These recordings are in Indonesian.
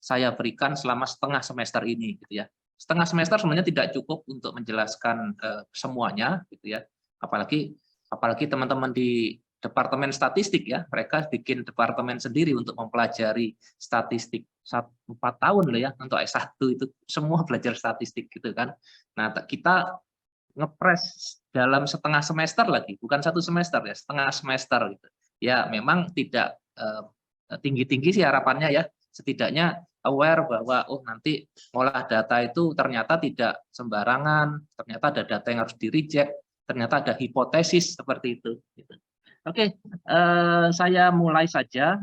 saya berikan selama setengah semester ini, gitu ya. Setengah semester sebenarnya tidak cukup untuk menjelaskan semuanya, gitu ya. Apalagi teman-teman di Departemen Statistik ya, mereka bikin departemen sendiri untuk mempelajari statistik 4 tahun loh ya, untuk S1 itu semua belajar statistik gitu kan. Nah, kita ngepres dalam setengah semester lagi, bukan 1 semester ya, setengah semester gitu. Ya memang tidak tinggi-tinggi sih harapannya ya, setidaknya aware bahwa oh nanti ngolah data itu ternyata tidak sembarangan, ternyata ada data yang harus di-reject, ternyata ada hipotesis seperti itu. Gitu. Oke, saya mulai saja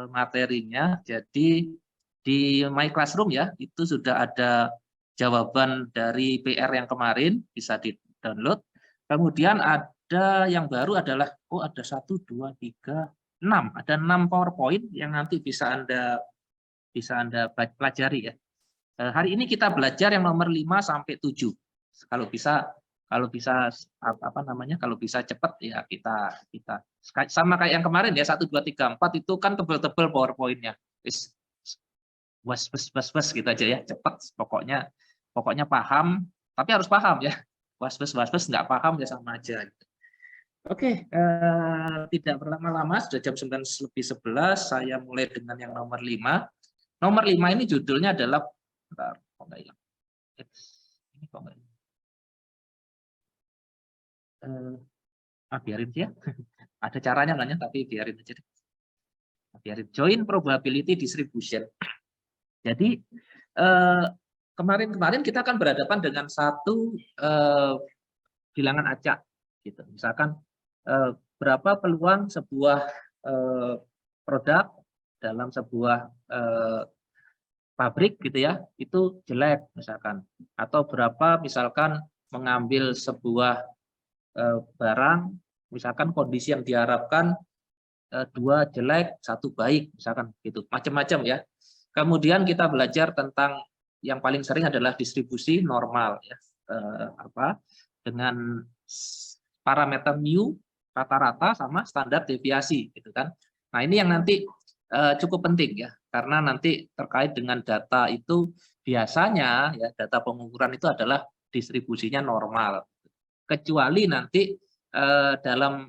materinya. Jadi di My Classroom ya, itu sudah ada jawaban dari PR yang kemarin, bisa di-download. Kemudian ada yang baru adalah, oh ada 1, 2, 3, 6. Ada 6 PowerPoint yang nanti bisa Anda pelajari ya. Hari ini kita belajar yang nomor 5 sampai 7. Kalau bisa cepat ya kita sama kayak yang kemarin ya 1 2 3 4 itu kan tebel-tebel PowerPoint-nya. Was gitu aja ya, cepat pokoknya paham, tapi harus paham ya. Was nggak paham ya sama aja gitu. Oke, tidak berlama-lama, sudah jam 9:11, saya mulai dengan yang nomor 5. Nomor 5 ini judulnya adalah biarin ya. Ada caranya nggak ya, tapi biarin aja deh. Biarin. Joint probability distribution. Jadi kemarin kita akan berhadapan dengan satu bilangan acak gitu. Misalkan berapa peluang sebuah produk dalam sebuah pabrik gitu ya, itu jelek misalkan, atau berapa misalkan mengambil sebuah barang, misalkan kondisi yang diharapkan 2 jelek, 1 baik, misalkan gitu, macam-macam ya. Kemudian kita belajar tentang yang paling sering adalah distribusi normal ya, dengan parameter mu, rata-rata sama standar deviasi gitu kan. Nah ini yang nanti cukup penting ya, karena nanti terkait dengan data itu biasanya ya data pengukuran itu adalah distribusinya normal, kecuali nanti dalam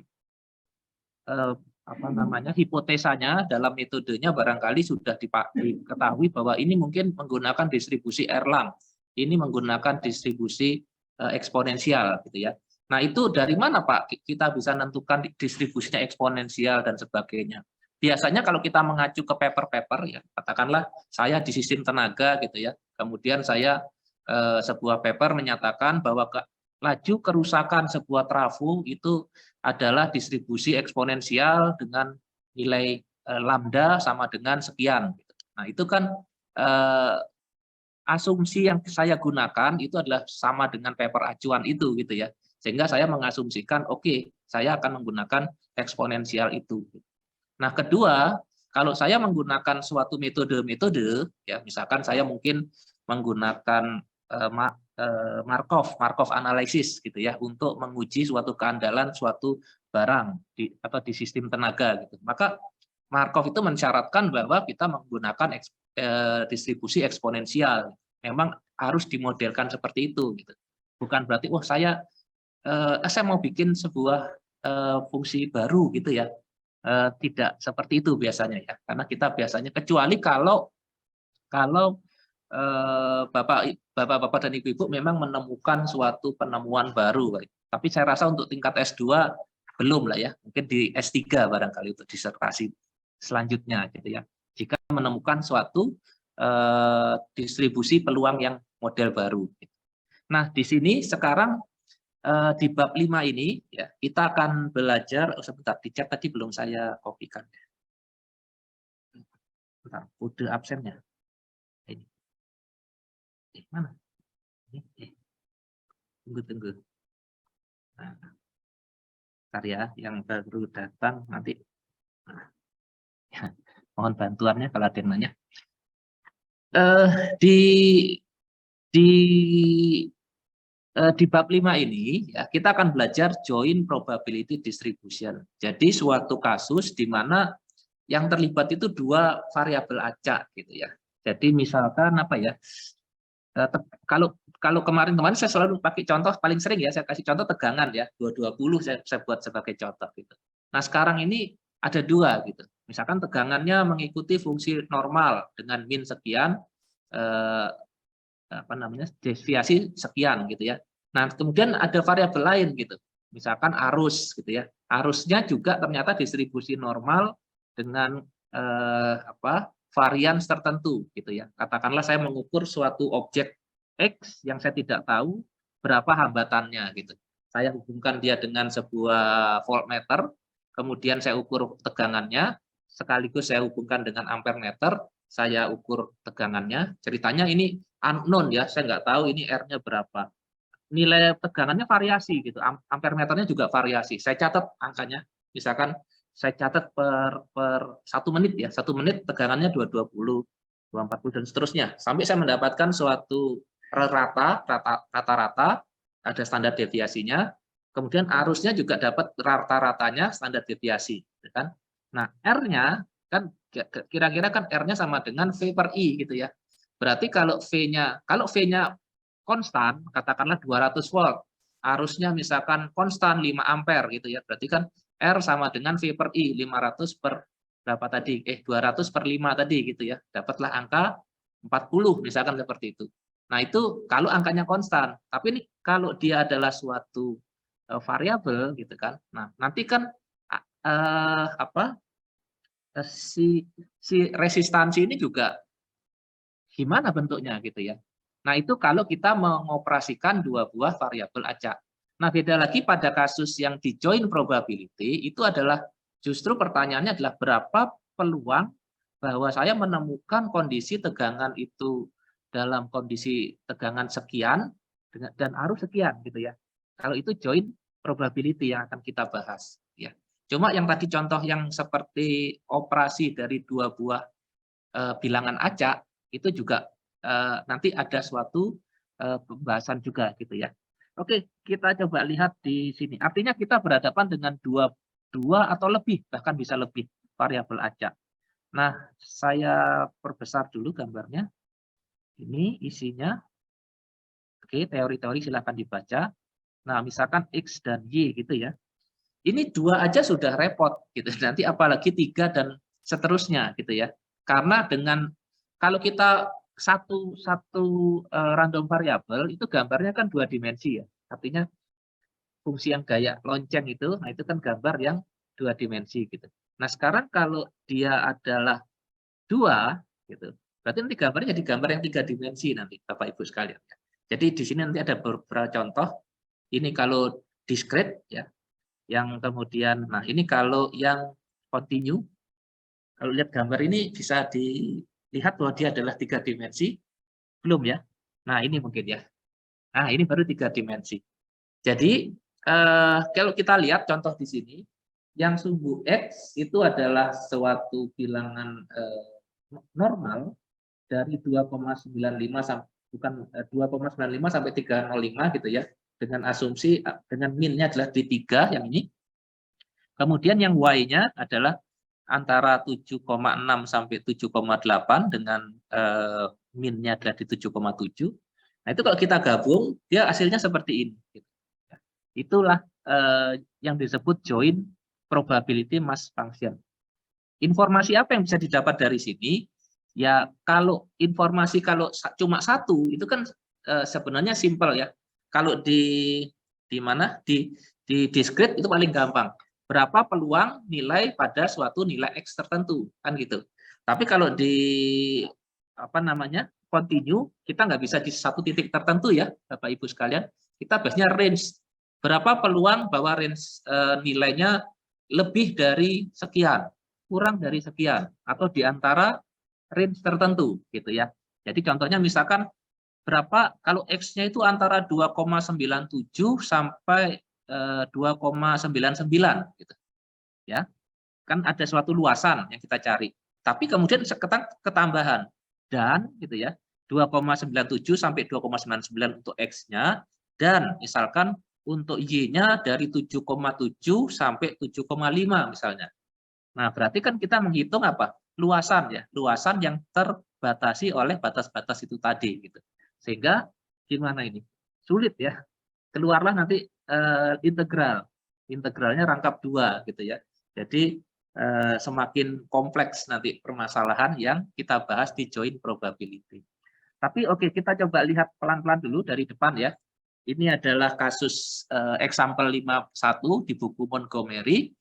hipotesanya dalam metodenya barangkali sudah diketahui bahwa ini mungkin menggunakan distribusi Erlang, ini menggunakan distribusi eksponensial gitu ya. Nah itu dari mana Pak kita bisa menentukan distribusinya eksponensial dan sebagainya? Biasanya kalau kita mengacu ke paper-paper ya, katakanlah saya di sistem tenaga gitu ya, kemudian saya sebuah paper menyatakan bahwa laju kerusakan sebuah trafo itu adalah distribusi eksponensial dengan nilai lambda sama dengan sekian. Nah itu kan asumsi yang saya gunakan itu adalah sama dengan paper acuan itu gitu ya, sehingga saya mengasumsikan oke, saya akan menggunakan eksponensial itu. Nah kedua, kalau saya menggunakan suatu metode ya, misalkan saya mungkin menggunakan Markov analysis gitu ya, untuk menguji suatu keandalan suatu barang di sistem tenaga gitu. Maka Markov itu mensyaratkan bahwa kita menggunakan distribusi eksponensial. Memang harus dimodelkan seperti itu gitu. Bukan berarti saya mau bikin sebuah fungsi baru gitu ya. Tidak seperti itu biasanya ya, karena kita biasanya, kecuali kalau bapak-bapak dan ibu-ibu memang menemukan suatu penemuan baru, tapi saya rasa untuk tingkat S2 belum lah ya, mungkin di S3 barangkali untuk disertasi selanjutnya gitu ya, jika menemukan suatu distribusi peluang yang model baru. Nah di sini sekarang di bab 5 ini ya, kita akan belajar, sebentar, di chat tadi belum saya kopikan. Bentar, kode absennya. Ini. Mana? Ini. Tunggu. Nah, bentar ya, yang baru datang nanti. Nah, ya, mohon bantuannya kalau ada yang nanya. Di bab 5 ini ya, kita akan belajar joint probability distribution. Jadi suatu kasus di mana yang terlibat itu 2 variabel acak gitu ya. Jadi misalkan apa ya? Kalau kemarin-kemarin saya selalu pakai contoh paling sering ya, saya kasih contoh tegangan ya, 220 saya buat sebagai contoh gitu. Nah, sekarang ini ada dua gitu. Misalkan tegangannya mengikuti fungsi normal dengan min sekian, apa namanya, deviasi sekian gitu ya. Nah, kemudian ada variabel lain gitu. Misalkan arus gitu ya. Arusnya juga ternyata distribusi normal dengan varian tertentu gitu ya. Katakanlah saya mengukur suatu objek X yang saya tidak tahu berapa hambatannya gitu. Saya hubungkan dia dengan sebuah voltmeter, kemudian saya ukur tegangannya, sekaligus saya hubungkan dengan ampere meter, saya ukur tegangannya. Ceritanya ini unknown ya, saya nggak tahu ini R-nya berapa. Nilai tegangannya variasi gitu, ampere meternya juga variasi. Saya catat angkanya, misalkan saya catat per 1 menit ya, 1 menit tegangannya 220, 240 dan seterusnya, sampai saya mendapatkan suatu rata-rata, ada standar deviasinya, kemudian arusnya juga dapat rata-ratanya standar deviasi, kan? Nah, R-nya kan kira-kira kan R-nya sama dengan V per I gitu ya. Berarti kalau V-nya konstan, katakanlah 200 volt, arusnya misalkan konstan 5 ampere gitu ya. Berarti kan R sama dengan V per I, 500 per berapa tadi? 200 per 5 tadi gitu ya. Dapatlah angka 40 misalkan seperti itu. Nah, itu kalau angkanya konstan. Tapi ini kalau dia adalah suatu variabel gitu kan. Nah, nanti kan si resistansi ini juga gimana bentuknya gitu ya. Nah, itu kalau kita mengoperasikan dua buah variabel acak. Nah, beda lagi pada kasus yang di joint probability, itu adalah justru pertanyaannya adalah berapa peluang bahwa saya menemukan kondisi tegangan itu dalam kondisi tegangan sekian dan arus sekian gitu ya. Kalau itu joint probability yang akan kita bahas ya. Cuma yang tadi contoh yang seperti operasi dari dua buah bilangan acak itu juga nanti ada suatu pembahasan juga gitu ya. Oke, kita coba lihat di sini. Artinya kita berhadapan dengan dua atau lebih, bahkan bisa lebih variabel acak. Nah, saya perbesar dulu gambarnya. Ini isinya. Oke, teori-teori silakan dibaca. Nah, misalkan X dan Y gitu ya. Ini dua aja sudah repot gitu. Nanti apalagi 3 dan seterusnya gitu ya. Karena dengan kalau kita satu random variabel itu gambarnya kan 2 dimensi ya. Artinya fungsi yang gaya lonceng itu, nah itu kan gambar yang 2 dimensi gitu. Nah, sekarang kalau dia adalah 2 gitu. Berarti nanti gambarnya jadi gambar yang 3 dimensi nanti Bapak Ibu sekalian. Jadi di sini nanti ada beberapa contoh. Ini kalau discrete ya. Yang kemudian, nah ini kalau yang continue, kalau lihat gambar ini bisa dilihat bahwa dia adalah 3 dimensi, belum ya? Nah ini mungkin ya. Nah ini baru 3 dimensi. Jadi kalau kita lihat contoh di sini, yang sumbu X itu adalah suatu bilangan normal dari 2,95 sampai bukan 2,95 sampai 305 gitu ya, dengan asumsi dengan minnya adalah di 3 yang ini. Kemudian yang Y-nya adalah antara 7,6 sampai 7,8 dengan minnya adalah di 7,7. Nah, itu kalau kita gabung, dia hasilnya seperti ini. Itulah yang disebut joint probability mass function. Informasi apa yang bisa didapat dari sini? Ya, kalau informasi kalau cuma satu, itu kan sebenarnya simpel ya. Kalau di mana? Di discrete itu paling gampang. Berapa peluang nilai pada suatu nilai X tertentu, kan gitu. Tapi kalau di apa namanya? Continue, kita nggak bisa di satu titik tertentu ya, Bapak Ibu sekalian. Kita bahasnya range. Berapa peluang bahwa range nilainya lebih dari sekian, kurang dari sekian, atau di antara range tertentu gitu ya. Jadi contohnya misalkan berapa kalau X-nya itu antara 2,97 sampai 2,99 gitu. Ya. Kan ada suatu luasan yang kita cari. Tapi kemudian ketambahan dan gitu ya. 2,97 sampai 2,99 untuk X-nya dan misalkan untuk Y-nya dari 7,7 sampai 7,5 misalnya. Nah, berarti kan kita menghitung apa? Luasan ya, luasan yang dibatasi oleh batas-batas itu tadi gitu. Sehingga gimana ini? Sulit ya. Keluarlah nanti integral. Integralnya rangkap 2 gitu ya. Jadi semakin kompleks nanti permasalahan yang kita bahas di joint probability. Tapi oke, kita coba lihat pelan-pelan dulu dari depan ya. Ini adalah kasus example 51 di buku Montgomery.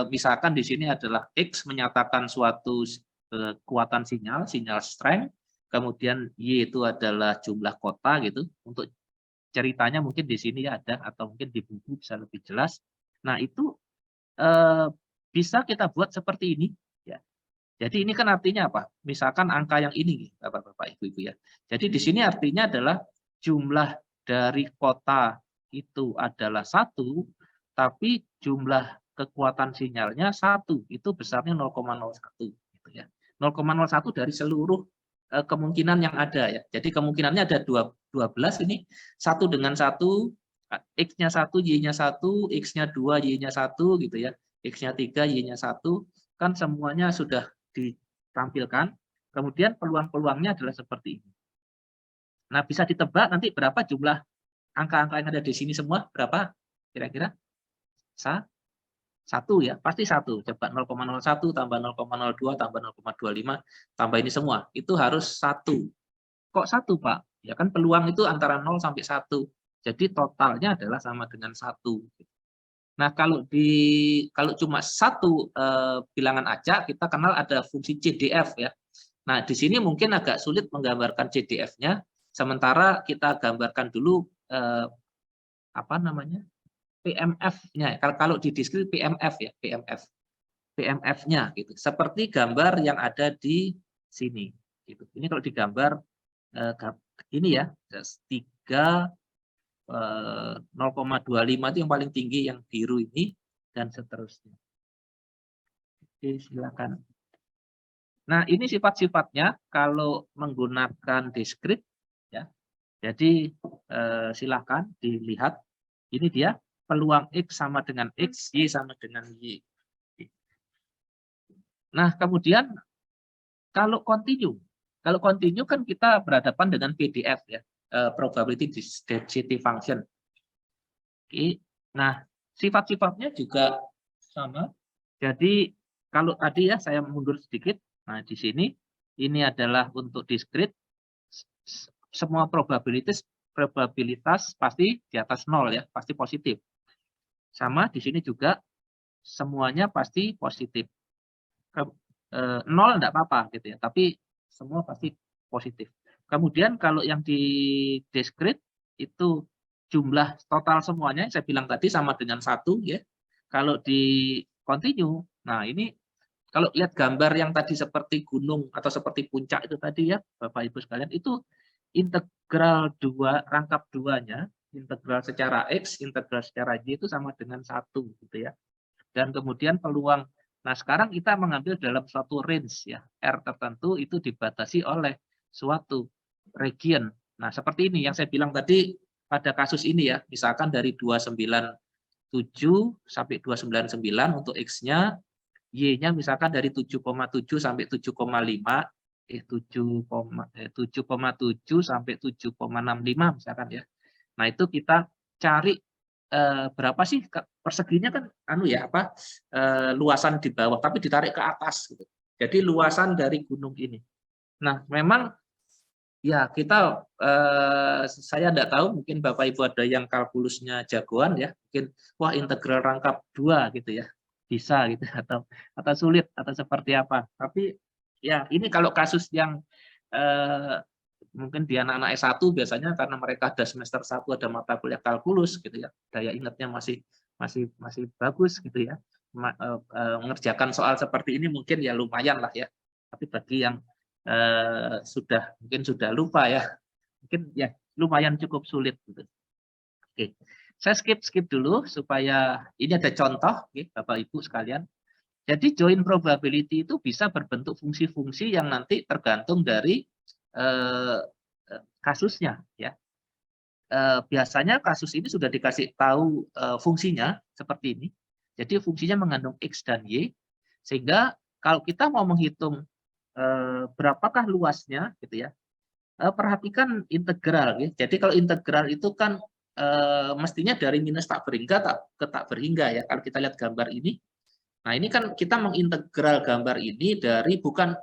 Misalkan di sini adalah X menyatakan suatu kekuatan sinyal strength, kemudian Y itu adalah jumlah kota gitu. Untuk ceritanya mungkin di sini ada, atau mungkin di buku bisa lebih jelas. Nah, itu bisa kita buat seperti ini ya. Jadi ini kan artinya apa? Misalkan angka yang ini, Bapak-bapak, Ibu-ibu ya. Jadi di sini artinya adalah jumlah dari kota itu adalah 1, tapi jumlah kekuatan sinyalnya 1, itu besarnya 0,01 gitu ya. 0,01 dari seluruh kemungkinan yang ada ya. Jadi kemungkinannya ada 12 ini, 1 dengan 1, X-nya 1, Y-nya 1, X-nya 2, Y-nya 1 gitu ya. X-nya 3, Y-nya 1, kan semuanya sudah ditampilkan, kemudian peluang-peluangnya adalah seperti ini. Nah, bisa ditebak nanti berapa jumlah angka-angka yang ada di sini semua? Berapa kira-kira? 1 ya, pasti 1. Coba 0,01 tambah 0,02 tambah 0,25 tambah ini semua. Itu harus 1. Kok 1, Pak? Ya kan peluang itu antara 0 sampai 1. Jadi totalnya adalah sama dengan 1. Nah, kalau cuma 1 bilangan aja, kita kenal ada fungsi CDF ya. Nah, di sini mungkin agak sulit menggambarkan CDF-nya, sementara kita gambarkan dulu apa namanya? PMF-nya. Kalau di diskrit PMF ya, PMF-nya gitu. Seperti gambar yang ada di sini gitu. Ini kalau digambar ini ya, 3 0,25 itu yang paling tinggi, yang biru ini, dan seterusnya. Oke, silakan. Nah, ini sifat-sifatnya kalau menggunakan diskrit ya. Jadi silakan dilihat. Ini dia peluang X sama dengan X, Y sama dengan Y. Nah, kemudian kalau continue kan kita berhadapan dengan PDF ya, probability density function. Oke. Nah, sifat-sifatnya juga sama. Jadi kalau tadi ya saya mundur sedikit. Nah, di sini ini adalah untuk diskrit. Semua probabilitas pasti di atas 0 ya, pasti positif. Sama di sini juga semuanya pasti positif. 0 enggak apa-apa gitu ya, tapi semua pasti positif. Kemudian kalau yang di diskrit itu jumlah total semuanya saya bilang tadi sama dengan 1 ya. Kalau di continue, nah ini kalau lihat gambar yang tadi seperti gunung atau seperti puncak itu tadi ya, Bapak Ibu sekalian, itu integral 2, rangkap 2-nya, integral secara X, integral secara Y itu sama dengan 1 gitu ya. Dan kemudian peluang, nah sekarang kita mengambil dalam suatu range ya, R tertentu itu dibatasi oleh suatu region. Nah, seperti ini yang saya bilang tadi pada kasus ini ya, misalkan dari 297 sampai 299 untuk X-nya, Y-nya misalkan dari 7,7 sampai 7,5, 7,7 sampai 7,65 misalkan ya. Nah, itu kita cari berapa sih perseginya kan luasan di bawah tapi ditarik ke atas gitu. Jadi luasan dari gunung ini. Nah, memang ya kita saya tidak tahu, mungkin Bapak Ibu ada yang kalkulusnya jagoan ya, mungkin wah integral rangkap 2 gitu ya. Bisa gitu atau sulit atau seperti apa. Tapi ya ini kalau kasus yang mungkin di anak-anak S1 biasanya karena mereka ada semester 1 ada mata kuliah kalkulus gitu ya. Daya ingatnya masih bagus gitu ya. Mengerjakan soal seperti ini mungkin ya lumayan lah ya. Tapi bagi yang mungkin sudah lupa ya, mungkin ya lumayan cukup sulit gitu. Oke, saya skip dulu supaya ini ada contoh, oke, Bapak Ibu sekalian. Jadi joint probability itu bisa berbentuk fungsi-fungsi yang nanti tergantung dari kasusnya ya. Biasanya kasus ini sudah dikasih tahu fungsinya seperti ini. Jadi fungsinya mengandung X dan Y, sehingga kalau kita mau menghitung berapakah luasnya gitu ya. Perhatikan integral ya. Jadi kalau integral itu kan mestinya dari minus tak berhingga ke tak berhingga ya. Kalau kita lihat gambar ini, nah ini kan kita mengintegral gambar ini dari bukan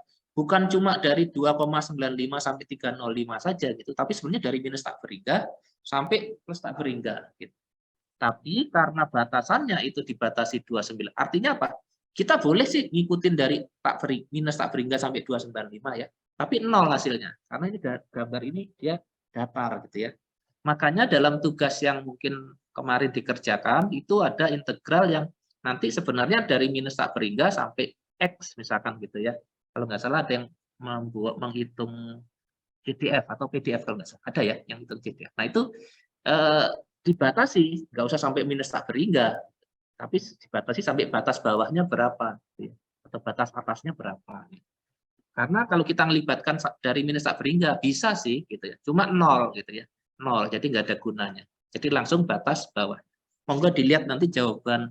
cuma dari 2,95 sampai 305 saja gitu, tapi sebenarnya dari minus tak berhingga sampai plus tak berhingga gitu. Tapi karena batasannya itu dibatasi 29, artinya apa? Kita boleh sih ngikutin dari minus tak berhingga sampai 295 ya, tapi nol hasilnya. Karena ini gambar ini dia datar gitu ya. Makanya dalam tugas yang mungkin kemarin dikerjakan itu ada integral yang nanti sebenarnya dari minus tak berhingga sampai X misalkan gitu ya. Kalau nggak salah ada yang menghitung CDF atau PDF kalau nggak salah. Ada ya yang hitung CDF. Nah itu dibatasi, nggak usah sampai minus tak berhingga, tapi dibatasi sampai batas bawahnya berapa, gitu ya, atau batas atasnya berapa. Karena kalau kita melibatkan dari minus tak berhingga bisa sih, gitu ya, cuma nol gitu ya, nol, jadi nggak ada gunanya. Jadi langsung batas bawah. Monggo dilihat nanti jawaban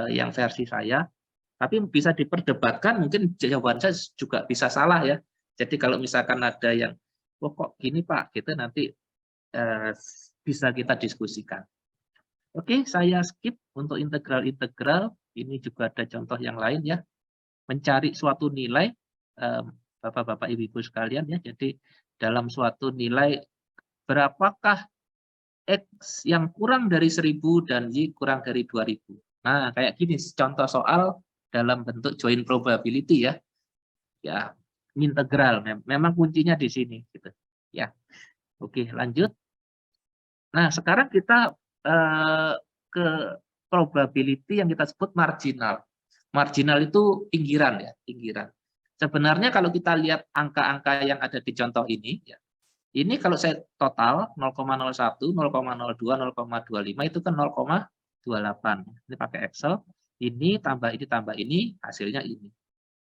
yang versi saya, tapi bisa diperdebatkan, mungkin jawaban saya juga bisa salah ya. Jadi kalau misalkan ada yang, oh kok gini Pak, gitu nanti bisa kita diskusikan. Oke, saya skip untuk integral-integral. Ini juga ada contoh yang lain ya. Mencari suatu nilai, Bapak-bapak, Ibu-ibu sekalian ya. Jadi dalam suatu nilai, berapakah X yang kurang dari 1000 dan Y kurang dari 2000. Nah, kayak gini contoh soal dalam bentuk joint probability ya. Ya, integral. Memang kuncinya di sini gitu. Ya. Oke, lanjut. Nah, sekarang kita ke probability yang kita sebut marginal. Marginal itu pinggiran ya, pinggiran. Sebenarnya kalau kita lihat angka-angka yang ada di contoh ini, ya, ini kalau saya total 0,01, 0,02, 0,25 itu kan 0,28. Ini pakai Excel, ini tambah ini, hasilnya ini.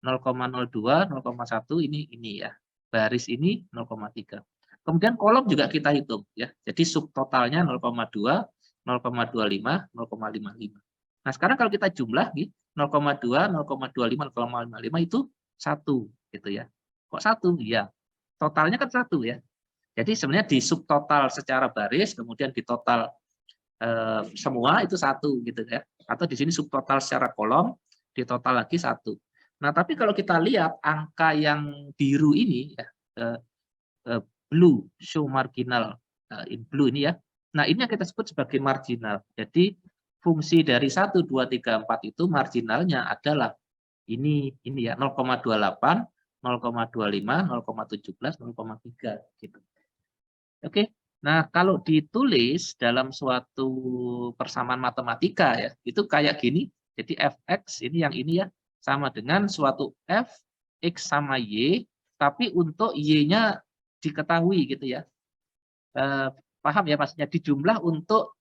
0,02, 0,1 ini ya. Baris ini 0,3. Kemudian kolom juga kita hitung ya. Jadi subtotalnya 0,2, 0,25, 0,55. Nah, sekarang kalau kita jumlah nih 0,2, 0,25, 0,55 itu 1 gitu ya. Kok 1? Ya. Totalnya kan 1 ya. Jadi sebenarnya di subtotal secara baris, kemudian di total semua itu 1 gitu ya. Atau di sini subtotal secara kolom, di total lagi 1. Nah, tapi kalau kita lihat angka yang biru ini ya, blue, show marginal in blue ini ya. Nah, ini yang kita sebut sebagai marginal. Jadi fungsi dari 1, 2, 3, 4 itu marginalnya adalah ini ya 0,28, 0,25, 0,17, 0,3 gitu. Oke. Nah, kalau ditulis dalam suatu persamaan matematika ya, itu kayak gini. Jadi fx ini yang ini ya sama dengan suatu f x sama y, tapi untuk y-nya diketahui gitu ya. Paham ya maksudnya dijumlah untuk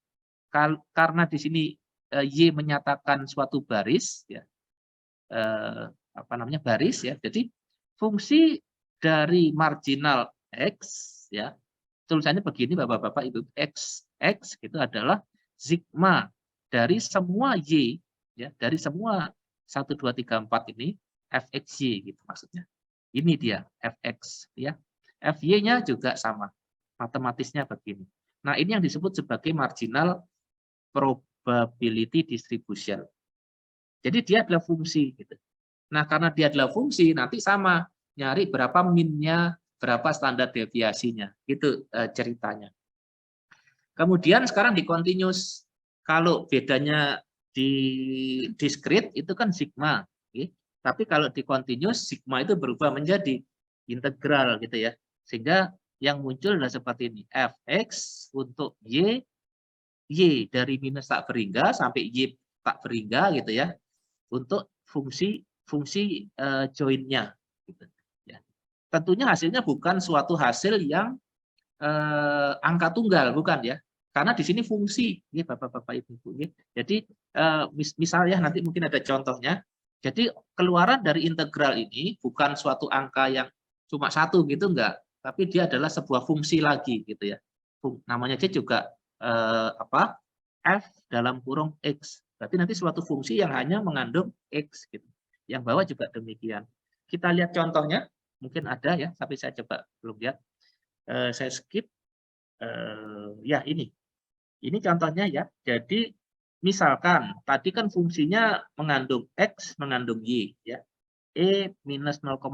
karena di sini y menyatakan suatu baris ya. Apa namanya baris ya. Jadi fungsi dari marginal x ya. Tulisannya begini Bapak-bapak Ibu, x gitu adalah sigma dari semua y ya, dari semua 1 2 3 4 ini fxy gitu maksudnya. Ini dia fx ya. Fy-nya juga sama. Matematisnya begini. Nah, ini yang disebut sebagai marginal probability distribution. Jadi dia adalah fungsi gitu. Nah, karena dia adalah fungsi, nanti sama nyari berapa min-nya, berapa standar deviasinya. Itu ceritanya. Kemudian sekarang di continuous, kalau bedanya di discrete itu kan sigma. Okay? Tapi kalau di continuous, sigma itu berubah menjadi integral gitu ya. Sehingga yang muncul adalah seperti ini. Fx untuk y dari minus tak berhingga sampai y tak berhingga gitu ya. Untuk fungsi join-nya. Gitu. Ya. Tentunya hasilnya bukan suatu hasil yang angka tunggal, bukan ya. Karena di sini fungsi, ya Bapak-bapak Ibu. Ya. Jadi misalnya nanti mungkin ada contohnya. Jadi keluaran dari integral ini bukan suatu angka yang cuma 1 gitu enggak, tapi dia adalah sebuah fungsi lagi gitu ya. Namanya aja juga f dalam kurung x. Berarti nanti suatu fungsi yang hanya mengandung x gitu. Yang bawah juga demikian. Kita lihat contohnya. mungkin ada ya, tapi saya coba belum lihat. Saya skip. Ya ini contohnya ya. Jadi misalkan tadi kan fungsinya mengandung X, mengandung Y ya. E minus 0,001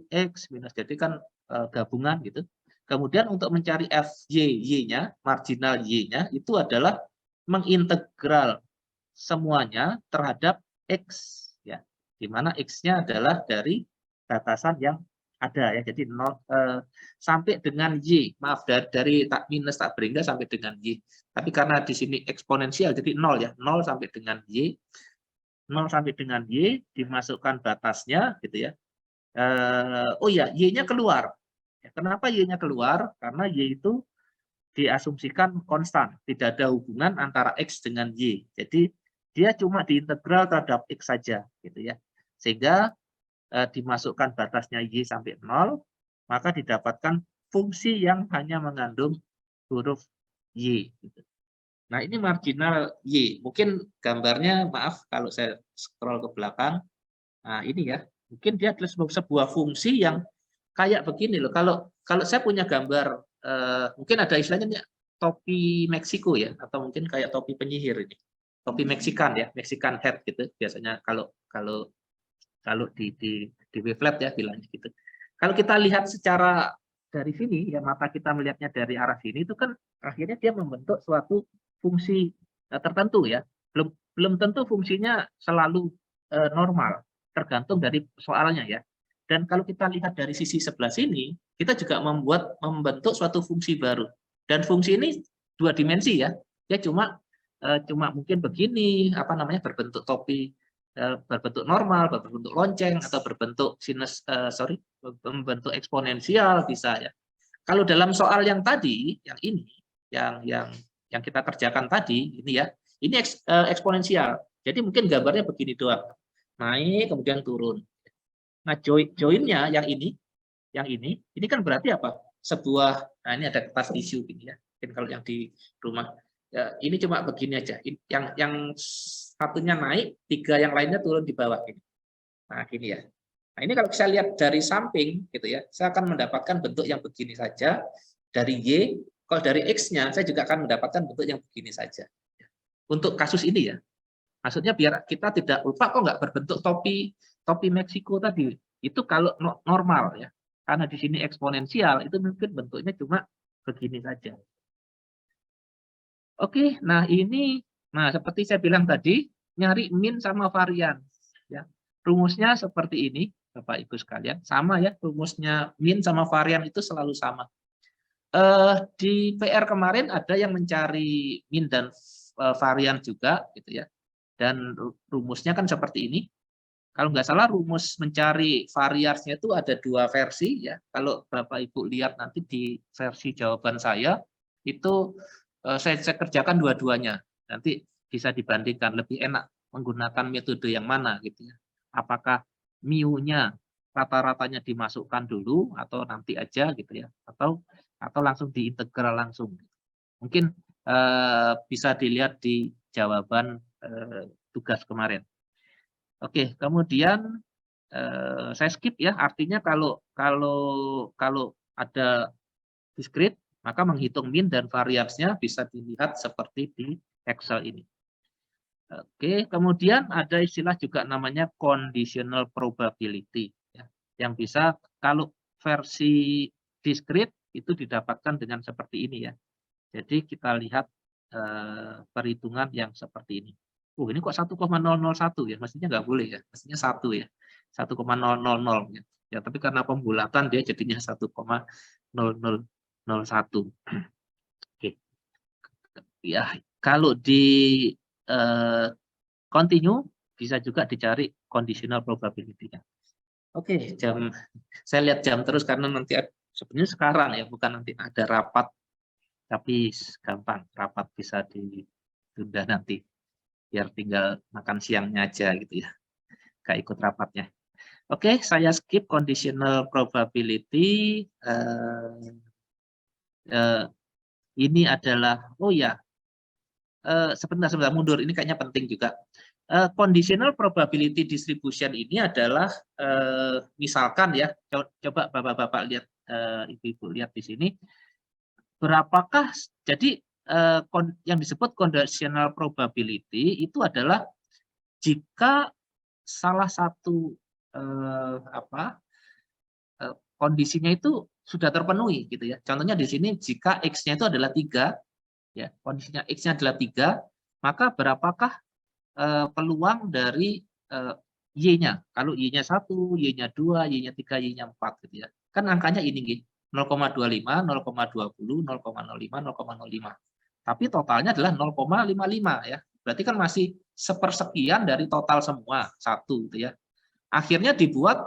X minus, jadi kan gabungan gitu. Kemudian untuk mencari Y-nya, marginal Y-nya itu adalah mengintegral semuanya terhadap X ya. Di mana X-nya adalah dari batasan yang ada ya. Jadi 0 sampai dengan Y. Maaf, dari tak minus tak berhingga sampai dengan Y. Tapi karena di sini eksponensial jadi 0 ya. 0 sampai dengan Y. 0 sampai dengan Y dimasukkan batasnya gitu ya. Oh ya, Y-nya keluar. Kenapa Y-nya keluar? Karena Y itu diasumsikan konstan, tidak ada hubungan antara X dengan Y. Jadi dia cuma diintegral terhadap X saja gitu ya. Sehingga dimasukkan batasnya Y sampai 0, maka didapatkan fungsi yang hanya mengandung huruf Y gitu. Nah, ini marginal Y. Mungkin gambarnya, maaf kalau saya scroll ke belakang. Nah, ini ya. Mungkin dia adalah sebuah fungsi yang kayak begini loh. Kalau saya punya gambar, mungkin ada istilahnya topi Meksiko ya, atau mungkin kayak topi penyihir ini. Topi Meksikan ya, Mexican hat gitu. Biasanya kalau di Wavelet ya bilangnya gitu. Kalau kita lihat secara dari sini ya, mata kita melihatnya dari arah sini itu kan akhirnya dia membentuk suatu fungsi tertentu ya. Belum tentu fungsinya selalu normal, tergantung dari soalnya ya. Dan kalau kita lihat dari sisi sebelah sini, kita juga membentuk suatu fungsi baru. Dan fungsi ini dua dimensi ya. Dia cuma mungkin begini, apa namanya, berbentuk topi, berbentuk normal, berbentuk lonceng, atau berbentuk berbentuk eksponensial bisa ya. Kalau dalam soal yang tadi, yang ini, yang kita kerjakan tadi, ini ya, ini eksponensial. Jadi mungkin gambarnya begini doang, naik kemudian turun. Nah, joinnya yang ini kan berarti apa? Nah ini ada kertas tisu gini ya. Mungkin kalau yang di rumah, ya, ini cuma begini aja. Yang satunya naik, 3 yang lainnya turun di bawah ini. Nah, gini ya. Nah, ini kalau saya lihat dari samping gitu ya, saya akan mendapatkan bentuk yang begini saja dari Y. Kalau dari X-nya saya juga akan mendapatkan bentuk yang begini saja. Untuk kasus ini ya. Maksudnya biar kita tidak lupa kok nggak berbentuk topi Meksiko tadi. Itu kalau normal ya. Karena di sini eksponensial, itu mungkin bentuknya cuma begini saja. Oke, nah seperti saya bilang tadi, nyari min sama varian. Ya. Rumusnya seperti ini, Bapak Ibu sekalian, sama ya, rumusnya min sama varian itu selalu sama. Di PR kemarin ada yang mencari min dan varian juga, gitu ya. Dan rumusnya kan seperti ini. Kalau nggak salah rumus mencari variansnya itu ada 2 versi ya. Kalau Bapak Ibu lihat nanti di versi jawaban saya itu saya kerjakan dua-duanya. Nanti bisa dibandingkan lebih enak menggunakan metode yang mana gitu ya. Apakah mu-nya rata-ratanya dimasukkan dulu atau nanti aja gitu ya. Atau langsung diintegral langsung. Mungkin bisa dilihat di jawaban tugas kemarin. Oke, kemudian saya skip ya. Artinya kalau ada discrete, maka menghitung min dan variansnya bisa dilihat seperti di Excel ini. Oke, kemudian ada istilah juga namanya conditional probability ya, yang bisa kalau versi discrete itu didapatkan dengan seperti ini ya. Jadi kita lihat perhitungan yang seperti ini. Ini kok 1,001 ya, mestinya nggak boleh ya, mestinya 1 ya, 1,000 ya. Ya, tapi karena pembulatan dia jadinya 1,0001. Oke. Ya, kalau di continue bisa juga dicari conditional probability-nya. Oke, saya lihat jam terus karena nanti sebenarnya sekarang ya, bukan nanti ada rapat, tapi gampang, rapat bisa ditunda nanti. Biar tinggal makan siangnya aja gitu ya, nggak ikut rapatnya. Oke, saya skip conditional probability. Ini adalah, sebentar mundur, ini kayaknya penting juga. Conditional probability distribution ini adalah misalkan ya, coba Bapak-bapak lihat, Ibu-ibu lihat di sini, berapakah jadi yang disebut conditional probability itu adalah jika salah satu kondisinya itu sudah terpenuhi gitu ya. Contohnya di sini jika X-nya itu adalah 3 ya, kondisinya X-nya adalah 3, maka berapakah peluang dari Y-nya. Kalau Y-nya 1, Y-nya 2, Y-nya 3, Y-nya 4 gitu ya. Kan angkanya ini 0,25, 0,20, 0,05, 0,05. Tapi totalnya adalah 0,55 ya. Berarti kan masih sepersekian dari total semua, 1 gitu ya. Akhirnya dibuat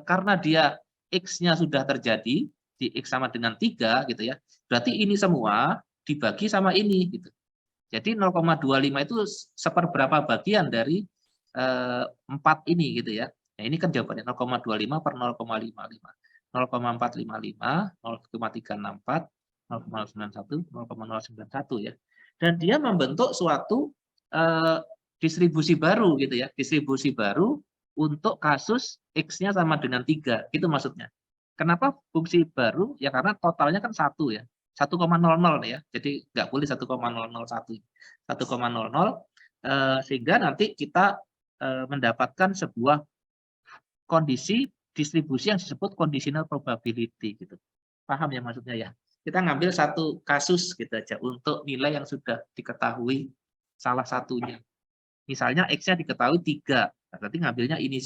karena dia X-nya sudah terjadi, di X sama dengan 3 gitu ya. Berarti ini semua dibagi sama ini gitu. Jadi 0,25 itu seperberapa bagian dari 4 ini gitu ya. Nah, ini kan jawabannya 0,25 per 0,55. 0,455, 0,364, 0,91, 0,091 ya. Dan dia membentuk suatu distribusi baru gitu ya. Distribusi baru untuk kasus X-nya sama dengan 3, itu maksudnya. Kenapa fungsi baru? Ya karena totalnya kan 1 ya. 1,00 ya. Jadi nggak boleh 1,001. 1,00 sehingga nanti kita mendapatkan sebuah kondisi distribusi yang disebut conditional probability gitu. Paham ya maksudnya ya? Kita ngambil satu kasus gitu aja untuk nilai yang sudah diketahui salah satunya. Misalnya X-nya diketahui 3, berarti ngambilnya ini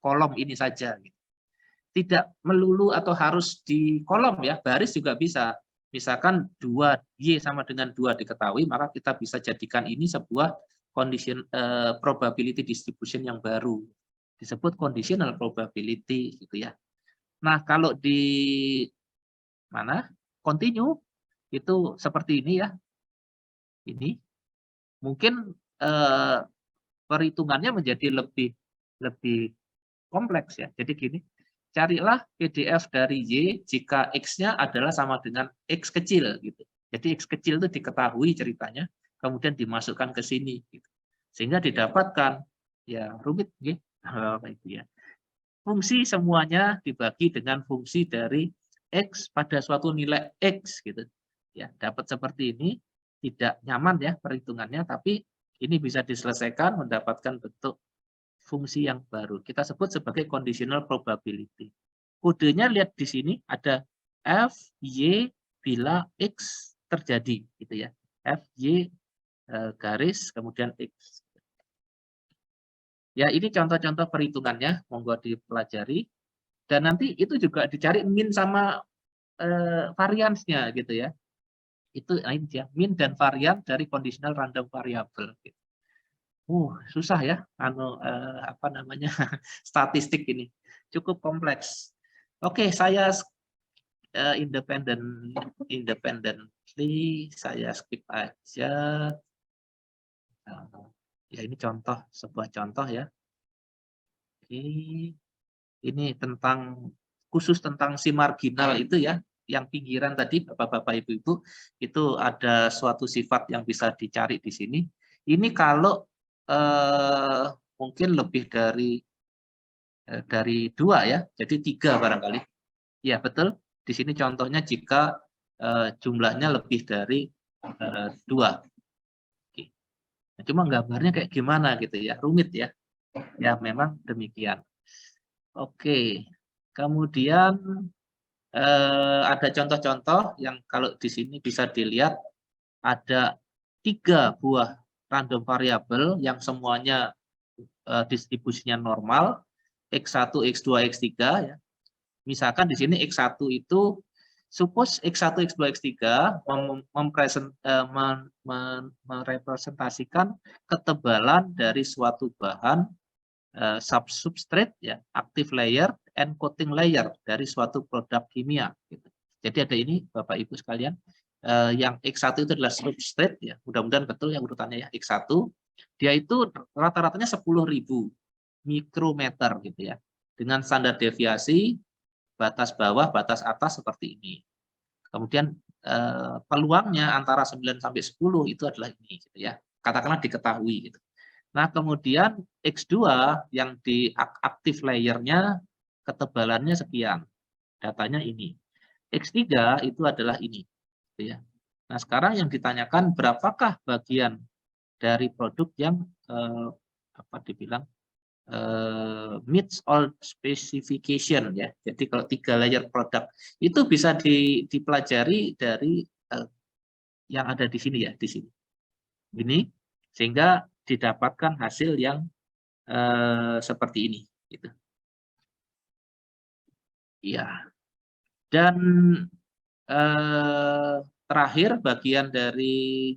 kolom ini saja gitu. Tidak melulu atau harus di kolom ya, baris juga bisa. Misalkan 2Y sama dengan 2 diketahui, maka kita bisa jadikan ini sebuah condition probability distribution yang baru. Disebut conditional probability gitu ya. Nah, kalau di mana? Continue itu seperti ini ya. Ini mungkin perhitungannya menjadi lebih kompleks ya. Jadi gini, carilah PDF dari Y jika X-nya adalah sama dengan X kecil gitu. Jadi X kecil itu diketahui ceritanya, kemudian dimasukkan ke sini gitu. Sehingga didapatkan ya rumit gitu. Ya. Fungsi semuanya dibagi dengan fungsi dari X pada suatu nilai X gitu. Ya, dapat seperti ini, tidak nyaman ya perhitungannya, tapi ini bisa diselesaikan mendapatkan bentuk fungsi yang baru. Kita sebut sebagai conditional probability. Kodenya lihat di sini ada F, Y bila X terjadi gitu ya. F, Y garis kemudian X. Ya, ini contoh-contoh perhitungannya, monggo dipelajari. Dan nanti itu juga dicari min sama variansnya gitu ya. Itu ini ya, min dan varian dari conditional random variable. Gitu. Susah ya, apa namanya statistik ini, cukup kompleks. Oke, saya independently saya skip aja. Ya ini contoh, sebuah contoh ya. Ini tentang khusus tentang si marginal itu ya, yang pinggiran tadi Bapak-bapak Ibu-ibu itu ada suatu sifat yang bisa dicari di sini. Ini kalau mungkin lebih dari 2 ya, jadi 3 barangkali. Ya betul. Di sini contohnya jika jumlahnya lebih dari 2. Oke. Nah, cuma gambarnya kayak gimana gitu ya, rumit ya. Ya memang demikian. Oke, kemudian ada contoh-contoh yang kalau di sini bisa dilihat ada 3 buah random variabel yang semuanya distribusinya normal, X1, X2, X3 ya. Misalkan di sini X1 itu suppose X1, X2, X3 merepresentasikan ketebalan dari suatu bahan substrate ya, active layer and coating layer dari suatu produk kimia gitu. Jadi ada ini Bapak Ibu sekalian, yang X1 itu adalah substrate ya, mudah-mudahan betul ya urutannya ya. X1 dia itu rata-ratanya 10.000 mikrometer gitu ya. Dengan standar deviasi batas bawah, batas atas seperti ini. Kemudian peluangnya antara 9 sampai 10 itu adalah ini gitu ya. Katakanlah diketahui gitu. Nah, kemudian X2 yang di active layer-nya ketebalannya sekian. Datanya ini. X3 itu adalah ini. Gitu ya. Nah, sekarang yang ditanyakan berapakah bagian dari produk yang apa dibilang meets all specification ya. Jadi kalau 3 layer produk itu bisa dipelajari dari yang ada di sini ya, di sini. Ini sehingga didapatkan hasil yang seperti ini gitu. Iya. Dan terakhir bagian dari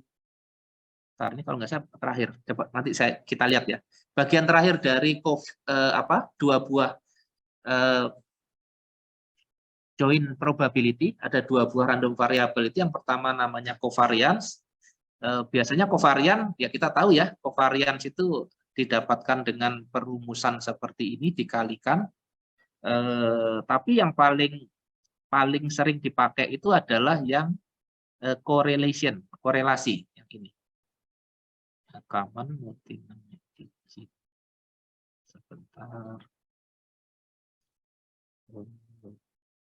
ini kalau nggak salah terakhir, coba nanti kita lihat ya. Bagian terakhir dari dua buah join probability, ada dua buah random variable itu. Yang pertama namanya covariance. Biasanya covarian ya kita tahu ya, covariance itu didapatkan dengan perumusan seperti ini dikalikan. Tapi yang paling sering dipakai itu adalah yang correlation, korelasi yang ini. Rekaman sebentar.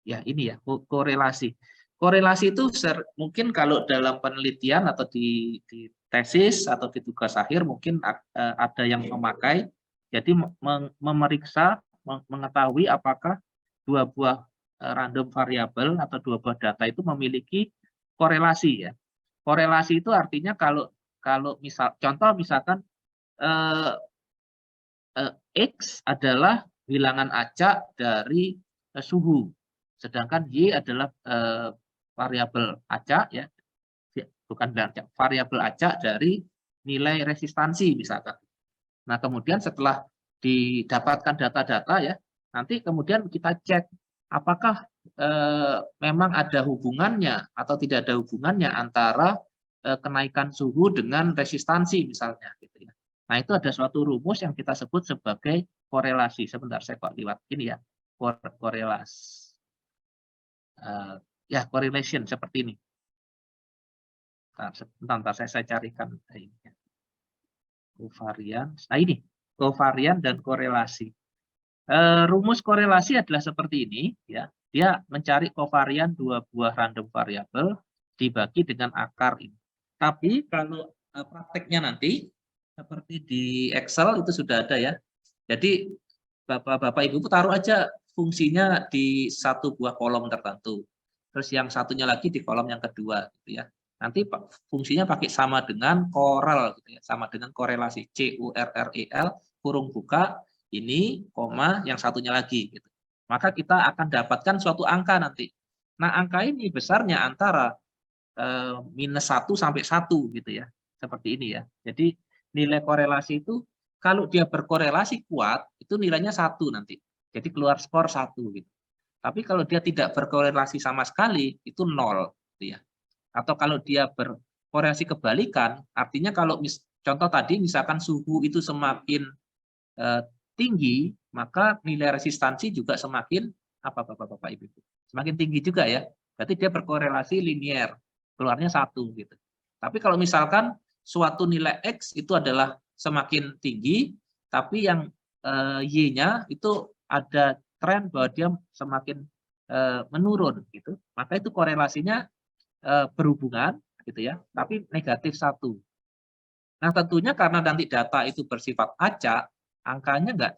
Ya ini ya korelasi. Korelasi itu mungkin kalau dalam penelitian atau di tesis atau di tugas akhir mungkin ada yang memakai. Jadi memeriksa, mengetahui apakah dua buah random variabel atau dua buah data itu memiliki korelasi ya. Korelasi itu artinya kalau contoh misalkan X adalah bilangan acak dari suhu, sedangkan Y adalah variabel acak ya, bukan bilangan acak, variabel acak dari nilai resistansi misalkan. Nah, kemudian setelah didapatkan data-data ya, nanti kemudian kita cek apakah memang ada hubungannya atau tidak ada hubungannya antara kenaikan suhu dengan resistansi misalnya gitu ya. Nah, itu ada suatu rumus yang kita sebut sebagai korelasi. Sebentar saya kok lewat ini ya. Korelasi. Ya, correlation seperti ini. Sebentar saya carikan ini. Covariance. Nah, ini covariance dan korelasi. Rumus korelasi adalah seperti ini ya. Dia mencari covarian dua buah random variabel dibagi dengan akar ini. Tapi kalau prakteknya nanti seperti di Excel itu sudah ada ya. Jadi Bapak Ibu taruh aja fungsinya di satu buah kolom tertentu. Terus yang satunya lagi di kolom yang kedua gitu ya. Nanti fungsinya pakai sama dengan korel gitu ya, sama dengan korelasi CURREL kurung buka ini koma yang satunya lagi gitu. Maka kita akan dapatkan suatu angka nanti. Nah, angka ini besarnya antara -1 sampai 1 gitu ya. Seperti ini ya. Jadi nilai korelasi itu kalau dia berkorelasi kuat itu nilainya 1 nanti. Jadi keluar skor 1 gitu. Tapi kalau dia tidak berkorelasi sama sekali itu 0 gitu ya. Atau kalau dia berkorelasi kebalikan, artinya kalau contoh tadi misalkan suhu itu semakin tinggi, maka nilai resistansi juga semakin Bapak Ibu. Semakin tinggi juga ya. Berarti dia berkorelasi linier, keluarnya 1 gitu. Tapi kalau misalkan suatu nilai X itu adalah semakin tinggi, tapi yang Y-nya itu ada tren bahwa dia semakin menurun gitu, maka itu korelasinya berhubungan gitu ya, tapi negatif 1. Nah, tentunya karena nanti data itu bersifat acak, angkanya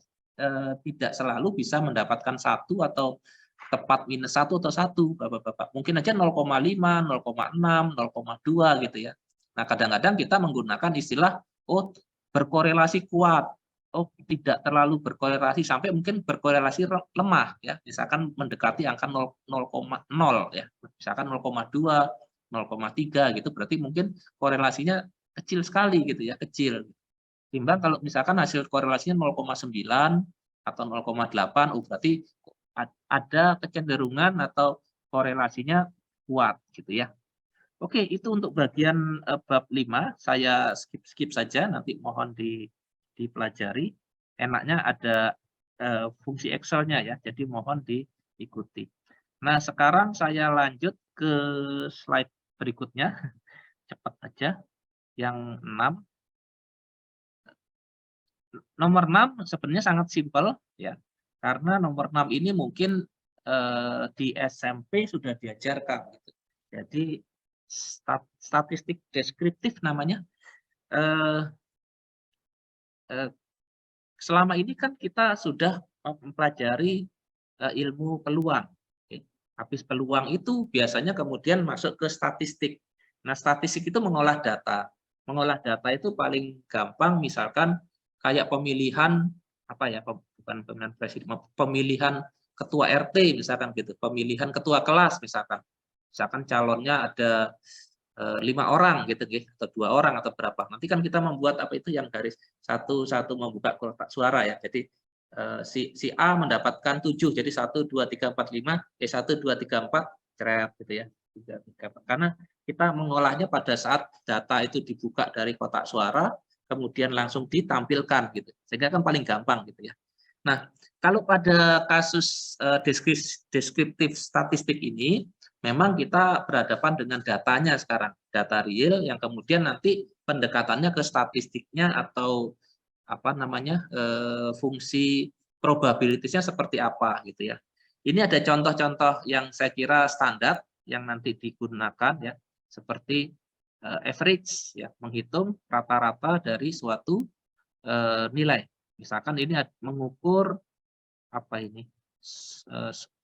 tidak selalu bisa mendapatkan 1 atau tepat -1 atau 1, Bapak-Bapak. Mungkin aja 0,5, 0,6, 0,2 gitu ya. Nah, kadang-kadang kita menggunakan istilah, oh berkorelasi kuat, oh tidak terlalu berkorelasi, sampai mungkin berkorelasi lemah ya. Misalkan mendekati angka 0,0 ya. Misalkan 0,2, 0,3 gitu, berarti mungkin korelasinya kecil sekali gitu ya, kecil. Timbang kalau misalkan hasil korelasinya 0,9 atau 0,8, berarti ada kecenderungan atau korelasinya kuat gitu ya. Oke, itu untuk bagian bab 5, saya skip saja, nanti mohon dipelajari. Enaknya ada fungsi Excel-nya ya, jadi mohon diikuti. Nah, sekarang saya lanjut ke slide berikutnya, cepat aja, yang 6. nomor 6 sebenarnya sangat simpel ya. Karena nomor 6 ini mungkin di SMP sudah diajarkan gitu. Jadi statistik deskriptif namanya. Eh, eh, Selama ini kan kita sudah mempelajari ilmu peluang. Oke. Habis peluang itu biasanya kemudian masuk ke statistik. Nah, statistik itu mengolah data. Mengolah data itu paling gampang misalkan kayak pemilihan apa ya, bukan pemilihan presiden, pemilihan ketua RT misalkan gitu, pemilihan ketua kelas misalkan. Misalkan calonnya ada 5 orang gitu atau 2 orang atau berapa. Nanti kan kita membuat apa itu yang garis satu membuka kotak suara ya. Jadi si A mendapatkan 7, jadi 1 2 3 4 5, 1 2 3 4 ceret gitu ya. 3 3 4. Karena kita mengolahnya pada saat data itu dibuka dari kotak suara, kemudian langsung ditampilkan gitu. Sehingga kan paling gampang gitu ya. Nah, kalau pada kasus deskriptif statistik ini, memang kita berhadapan dengan datanya sekarang, data real yang kemudian nanti pendekatannya ke statistiknya atau apa namanya fungsi probabilitasnya seperti apa gitu ya. Ini ada contoh-contoh yang saya kira standar yang nanti digunakan ya, seperti average ya, menghitung rata-rata dari suatu nilai. Misalkan ini mengukur apa ini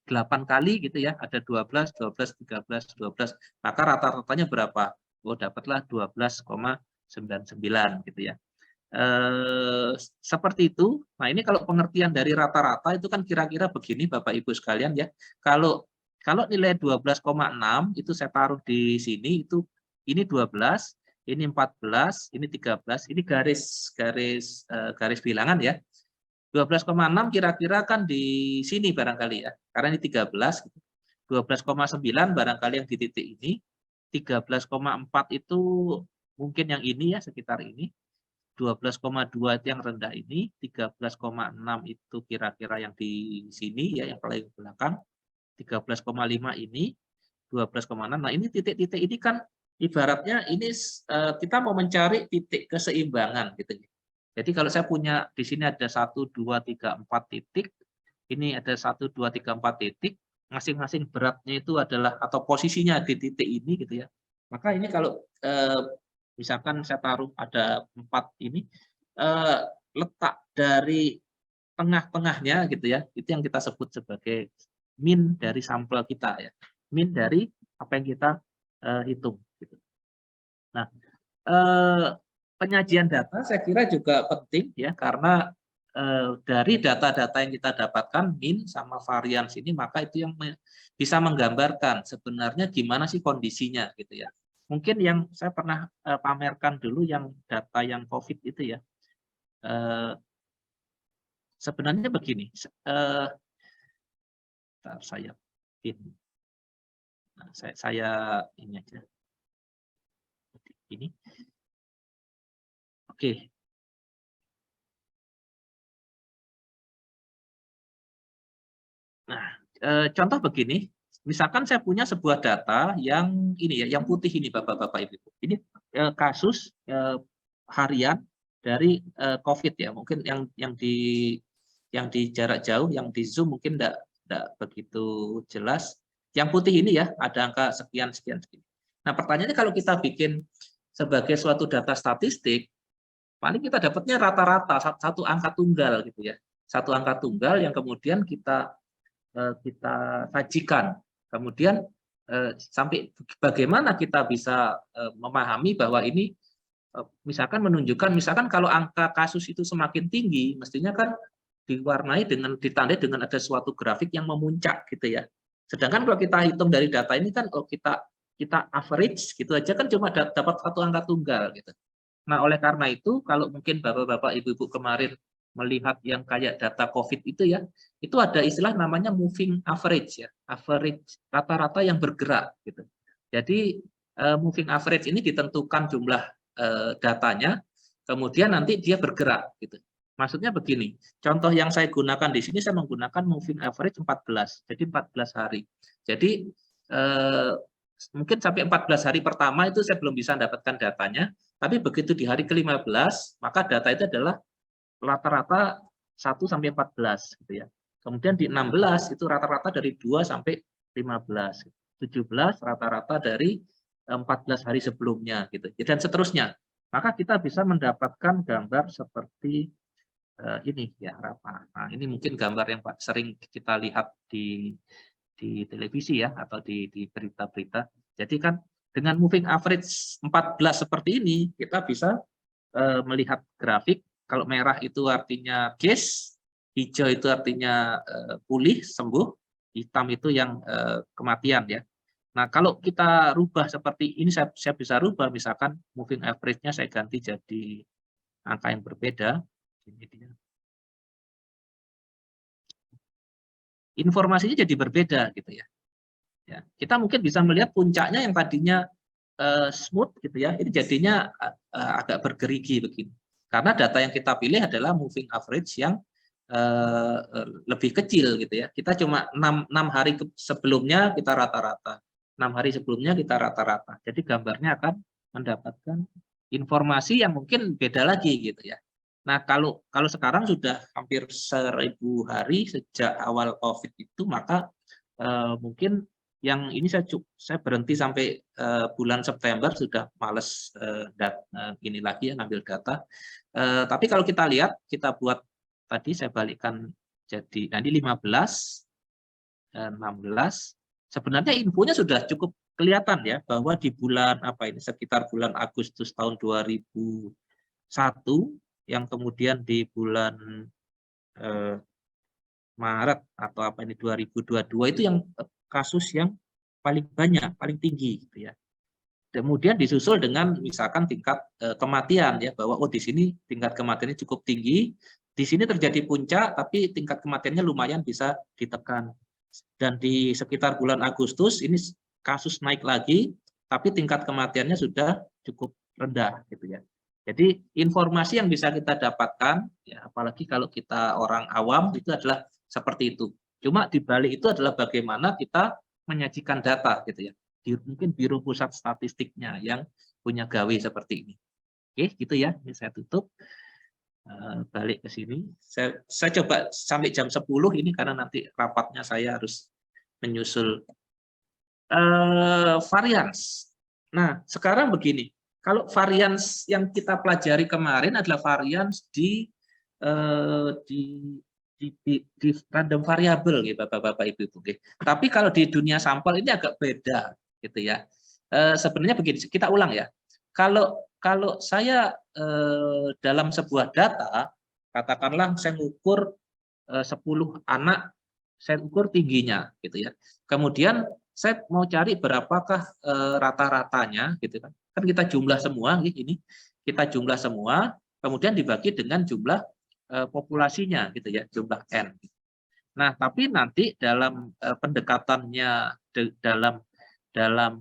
8 kali gitu ya, ada 12, 12, 13, 12, maka rata-ratanya berapa? Oh, dapatlah 12,99 gitu ya. Seperti itu. Nah, ini kalau pengertian dari rata-rata itu kan kira-kira begini Bapak Ibu sekalian ya. Kalau kalau nilai 12,6 itu saya taruh di sini, itu ini 12, ini 14, ini 13, ini garis bilangan ya. 12,6 kira-kira kan di sini barangkali ya, karena ini 13, 12,9 barangkali yang di titik ini, 13,4 itu mungkin yang ini ya, sekitar ini, 12,2 itu yang rendah ini, 13,6 itu kira-kira yang di sini ya, yang paling belakang, 13,5 ini, 12,6. Nah, ini titik-titik ini kan ibaratnya ini kita mau mencari titik keseimbangan gitu. Jadi kalau saya punya di sini ada 1, 2, 3, 4 titik, ini ada 1, 2, 3, 4 titik, masing-masing beratnya itu adalah atau posisinya di titik ini gitu ya. Maka ini kalau misalkan saya taruh ada 4 ini, letak dari tengah-tengahnya gitu ya, itu yang kita sebut sebagai min dari sampel kita ya. Min dari apa yang kita hitung gitu. Nah, penyajian data saya kira juga penting ya, karena dari data-data yang kita dapatkan min sama varians ini, maka itu yang bisa menggambarkan sebenarnya gimana sih kondisinya gitu ya. Mungkin yang saya pernah pamerkan dulu yang data yang COVID itu ya. Sebenarnya begini, saya ini aja. Ini. Oke. Nah, contoh begini, misalkan saya punya sebuah data yang ini ya, yang putih ini Bapak-bapak Ibu. Ini kasus harian dari COVID ya, mungkin yang di jarak jauh, yang di Zoom mungkin enggak begitu jelas. Yang putih ini ya, ada angka sekian sekian sekian. Nah, pertanyaannya kalau kita bikin sebagai suatu data statistik, paling kita dapatnya rata-rata satu angka tunggal gitu ya. Satu angka tunggal yang kemudian kita sajikan. Kemudian sampai bagaimana kita bisa memahami bahwa ini misalkan menunjukkan, misalkan kalau angka kasus itu semakin tinggi, mestinya kan diwarnai dengan ditandai dengan ada suatu grafik yang memuncak gitu ya. Sedangkan kalau kita hitung dari data ini kan kita average gitu aja kan cuma dapat satu angka tunggal gitu. Nah, oleh karena itu kalau mungkin Bapak-bapak, Ibu-ibu kemarin melihat yang kayak data COVID itu ya, itu ada istilah namanya moving average ya, average rata-rata yang bergerak gitu. Jadi moving average ini ditentukan jumlah datanya, kemudian nanti dia bergerak gitu. Maksudnya begini, contoh yang saya gunakan di sini saya menggunakan moving average 14, jadi 14 hari. Jadi mungkin sampai 14 hari pertama itu saya belum bisa mendapatkan datanya, tapi begitu di hari ke-15, maka data itu adalah rata-rata 1 sampai 14 gitu ya. Kemudian di 16 itu rata-rata dari 2 sampai 15. 17 rata-rata dari 14 hari sebelumnya gitu. Dan seterusnya. Maka kita bisa mendapatkan gambar seperti ini ya, Rafa. Nah, ini mungkin gambar yang sering kita lihat di televisi ya, atau di berita-berita. Jadi kan dengan moving average 14 seperti ini, kita bisa melihat grafik. Kalau merah itu artinya case, hijau itu artinya pulih, sembuh, hitam itu yang kematian ya. Nah, kalau kita rubah seperti ini, saya bisa rubah, misalkan moving average-nya saya ganti jadi angka yang berbeda. Ini dia. Informasinya jadi berbeda gitu ya. Kita mungkin bisa melihat puncaknya yang tadinya smooth gitu ya, ini jadinya agak bergerigi begini. Karena data yang kita pilih adalah moving average yang lebih kecil gitu ya. Kita cuma 6 hari sebelumnya kita rata-rata. 6 hari sebelumnya kita rata-rata. Jadi gambarnya akan mendapatkan informasi yang mungkin beda lagi gitu ya. Nah, kalau sekarang sudah hampir 1000 hari sejak awal COVID itu, maka mungkin yang ini saya berhenti sampai bulan September, sudah males ini lagi ya, ngambil data. Tapi kalau kita lihat, kita buat tadi saya balikkan jadi nanti 15, 16. Sebenarnya infonya sudah cukup kelihatan ya, bahwa di bulan apa ini, sekitar bulan Agustus tahun 2001, yang kemudian di bulan Maret atau apa ini 2022 itu yang kasus yang paling banyak, paling tinggi gitu ya. Kemudian disusul dengan misalkan tingkat kematian ya, bahwa di sini tingkat kematiannya cukup tinggi, di sini terjadi puncak tapi tingkat kematiannya lumayan bisa ditekan. Dan di sekitar bulan Agustus ini kasus naik lagi tapi tingkat kematiannya sudah cukup rendah gitu ya. Jadi informasi yang bisa kita dapatkan ya, apalagi kalau kita orang awam, itu adalah seperti itu. Cuma di balik itu adalah bagaimana kita menyajikan data gitu ya. Mungkin Biro Pusat Statistiknya yang punya gawe seperti ini. Oke, gitu ya. Ini saya tutup. Balik ke sini. Saya coba sampai jam 10 ini karena nanti rapatnya saya harus menyusul varians. Nah, sekarang begini. Kalau varians yang kita pelajari kemarin adalah varians di random variable gitu, Bapak-bapak Ibu. Tapi kalau di dunia sampel ini agak beda gitu ya. Sebenarnya begini, kita ulang ya. Kalau saya dalam sebuah data, katakanlah saya mengukur 10 anak, saya ukur tingginya gitu ya. Kemudian saya mau cari berapakah rata-ratanya gitu kan. Kan kita jumlah semua ini, kita jumlah semua, kemudian dibagi dengan jumlah populasinya gitu ya, jumlah N. Nah, tapi nanti dalam pendekatannya dalam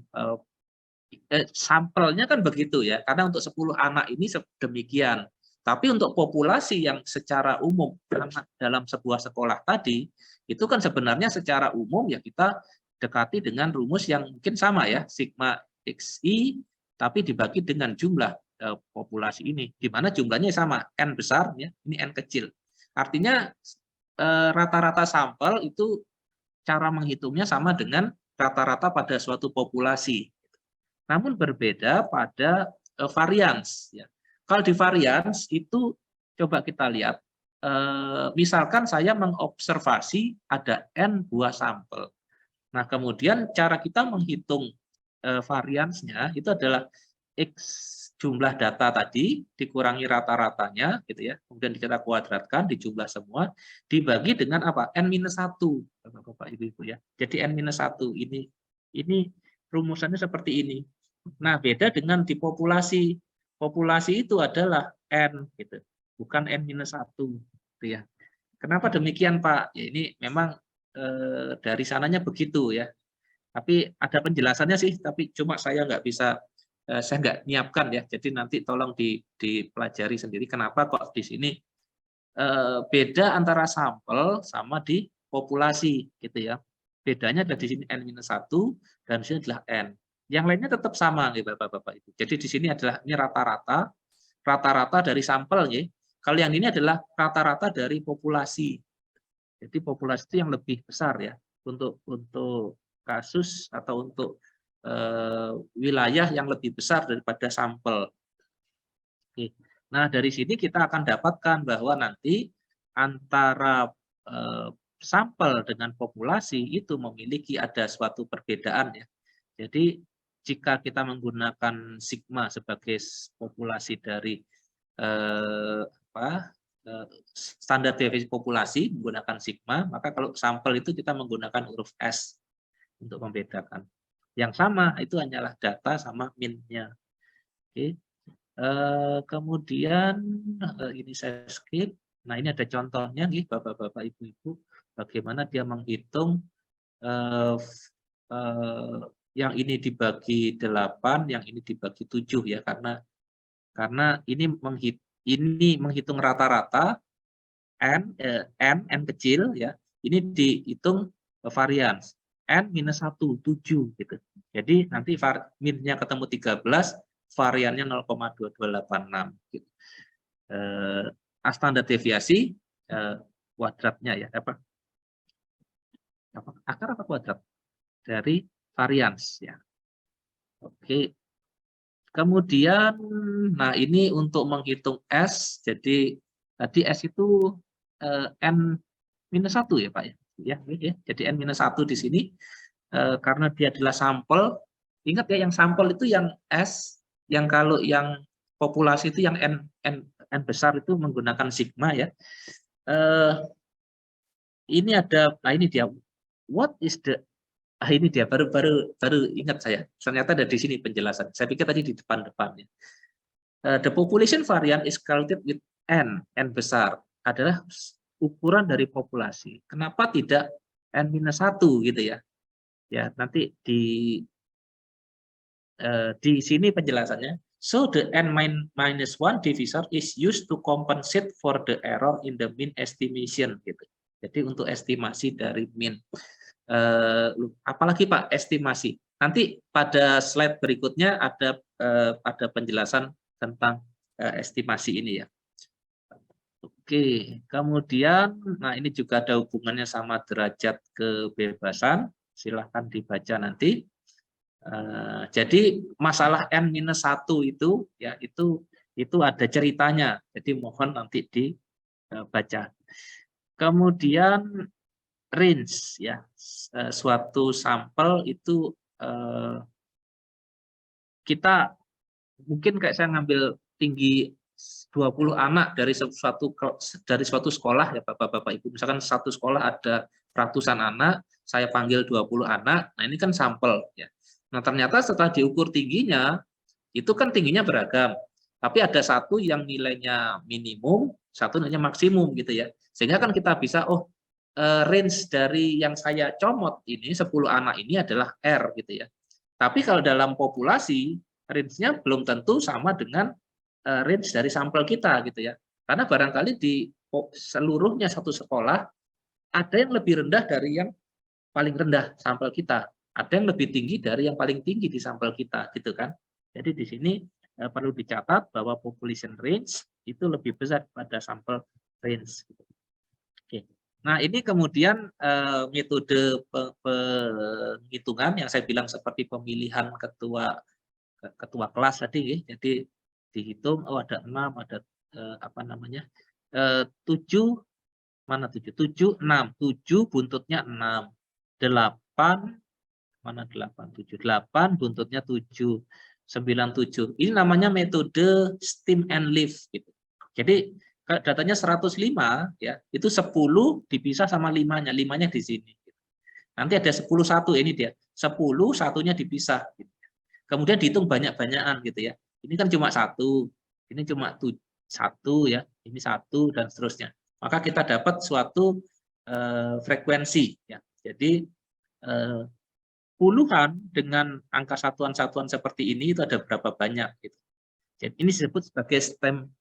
sampelnya kan begitu ya, karena untuk 10 anak ini demikian. Tapi untuk populasi yang secara umum dalam sebuah sekolah tadi, itu kan sebenarnya secara umum ya kita dekati dengan rumus yang mungkin sama ya, sigma XI, tapi dibagi dengan jumlah populasi ini, di mana jumlahnya sama, N besar, ya, ini N kecil. Artinya rata-rata sampel itu cara menghitungnya sama dengan rata-rata pada suatu populasi. Namun berbeda pada varians. Ya. Kalau di varians itu coba kita lihat, misalkan saya mengobservasi ada N buah sampel. Nah, kemudian cara kita menghitung variansnya itu adalah X jumlah data tadi dikurangi rata-ratanya gitu ya, kemudian kita kuadratkan dijumlah semua, dibagi dengan apa? N-1, Bapak Ibu ya. Jadi N-1 ini rumusannya seperti ini. Nah, beda dengan di populasi. Populasi itu adalah N gitu, bukan N-1 gitu ya. Kenapa demikian, Pak? Ya, ini memang dari sananya begitu ya. Tapi ada penjelasannya sih, tapi cuma saya nggak bisa, saya nggak nyiapkan ya. Jadi nanti tolong dipelajari sendiri kenapa kok di sini beda antara sampel sama di populasi gitu ya. Bedanya ada di sini N-1 dan di sini adalah N. Yang lainnya tetap sama gitu Bapak-bapak Ibu. Jadi di sini adalah ini rata-rata dari sampel ya. Kalau yang ini adalah rata-rata dari populasi. Jadi populasi itu yang lebih besar ya untuk kasus atau untuk wilayah yang lebih besar daripada sampel. Oke. Nah, dari sini kita akan dapatkan bahwa nanti antara sampel dengan populasi itu memiliki ada suatu perbedaan ya. Jadi jika kita menggunakan sigma sebagai populasi dari standar deviasi populasi menggunakan sigma, maka kalau sampel itu kita menggunakan huruf S untuk membedakan. Yang sama itu hanyalah data sama min-nya. Oke. Kemudian ini saya skip. Nah, ini ada contohnya nih Bapak-bapak, Ibu-ibu, bagaimana dia menghitung yang ini dibagi 8, yang ini dibagi 7 ya, karena ini menghitung rata-rata n kecil ya. Ini dihitung varians n-1 7 gitu. Jadi nanti min-nya ketemu 13, variannya 0,2286 gitu. Standar deviasi kuadratnya ya, akar apa kuadrat dari varians ya. Oke. Kemudian nah ini untuk menghitung S, jadi tadi S itu n-1 ya Pak ya. Jadi n-1 di sini karena dia adalah sampel. Ingat ya, yang sampel itu yang S, yang kalau yang populasi itu yang n besar itu menggunakan sigma ya. Ini ada, nah ini dia, what is the, ini dia baru ingat saya. Ternyata ada di sini penjelasan. Saya pikir tadi di depan-depannya. The population variant is calculated with n besar adalah ukuran dari populasi. Kenapa tidak n-1 gitu ya? Ya, nanti di sini penjelasannya. So the n-1 divisor is used to compensate for the error in the mean estimation gitu. Jadi untuk estimasi dari mean. Apalagi Pak estimasi. Nanti pada slide berikutnya ada penjelasan tentang estimasi ini ya. Oke, kemudian nah ini juga ada hubungannya sama derajat kebebasan. Silahkan dibaca nanti. Jadi masalah n-1 itu ya itu ada ceritanya. Jadi mohon nanti dibaca. Kemudian range ya, suatu sampel itu kita mungkin kayak saya ngambil tinggi 20 anak dari suatu sekolah ya Bapak-bapak Ibu. Misalkan satu sekolah ada ratusan anak, saya panggil 20 anak. Nah, ini kan sampel ya. Nah, ternyata setelah diukur tingginya itu kan tingginya beragam. Tapi ada satu yang nilainya minimum, satu nilainya maksimum gitu ya. Sehingga kan kita bisa range dari yang saya comot ini 10 anak ini adalah R gitu ya. Tapi kalau dalam populasi range-nya belum tentu sama dengan range dari sampel kita gitu ya. Karena barangkali di seluruhnya satu sekolah ada yang lebih rendah dari yang paling rendah sampel kita, ada yang lebih tinggi dari yang paling tinggi di sampel kita gitu kan. Jadi di sini perlu dicatat bahwa population range itu lebih besar pada sampel range. Oke. Nah, ini kemudian metode penghitungan yang saya bilang seperti pemilihan ketua kelas tadi ya. Jadi dihitung ada 6, ada 7, mana 7? 7, 6. 7 buntutnya 6. 8, mana 8? 7. 8 buntutnya 7. 9, 7. Ini namanya metode stem and leaf gitu. Jadi datanya 105 ya, itu 10 dipisah sama 5-nya. 5-nya di sini. Nanti ada 10 1 ini dia. 10 satunya dipisah gitu. Kemudian dihitung banyak-banyakan gitu ya. Ini kan cuma 1, ini cuma 1 ya, ini 1 dan seterusnya. Maka kita dapat suatu frekuensi ya. Jadi puluhan dengan angka satuan-satuan seperti ini itu ada berapa banyak gitu. Jadi ini disebut sebagai stem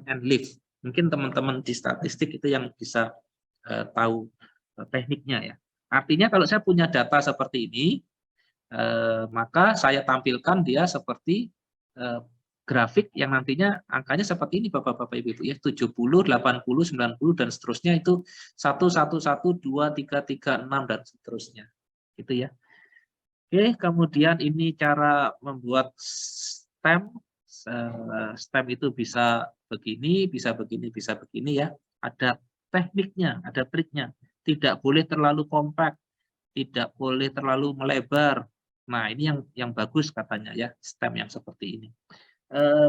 and leaf. Mungkin teman-teman di statistik itu yang bisa tahu tekniknya ya. Artinya kalau saya punya data seperti ini, maka saya tampilkan dia seperti grafik yang nantinya angkanya seperti ini Bapak-bapak Ibu-ibu ya, 70, 80, 90 dan seterusnya itu 1 1 1 2 3 3 6 dan seterusnya. Gitu ya. Oke, kemudian ini cara membuat stem. Stem itu bisa begini, bisa begini, bisa begini ya. Ada tekniknya, ada triknya. Tidak boleh terlalu kompak, tidak boleh terlalu melebar. Nah, ini yang bagus katanya ya, stem yang seperti ini.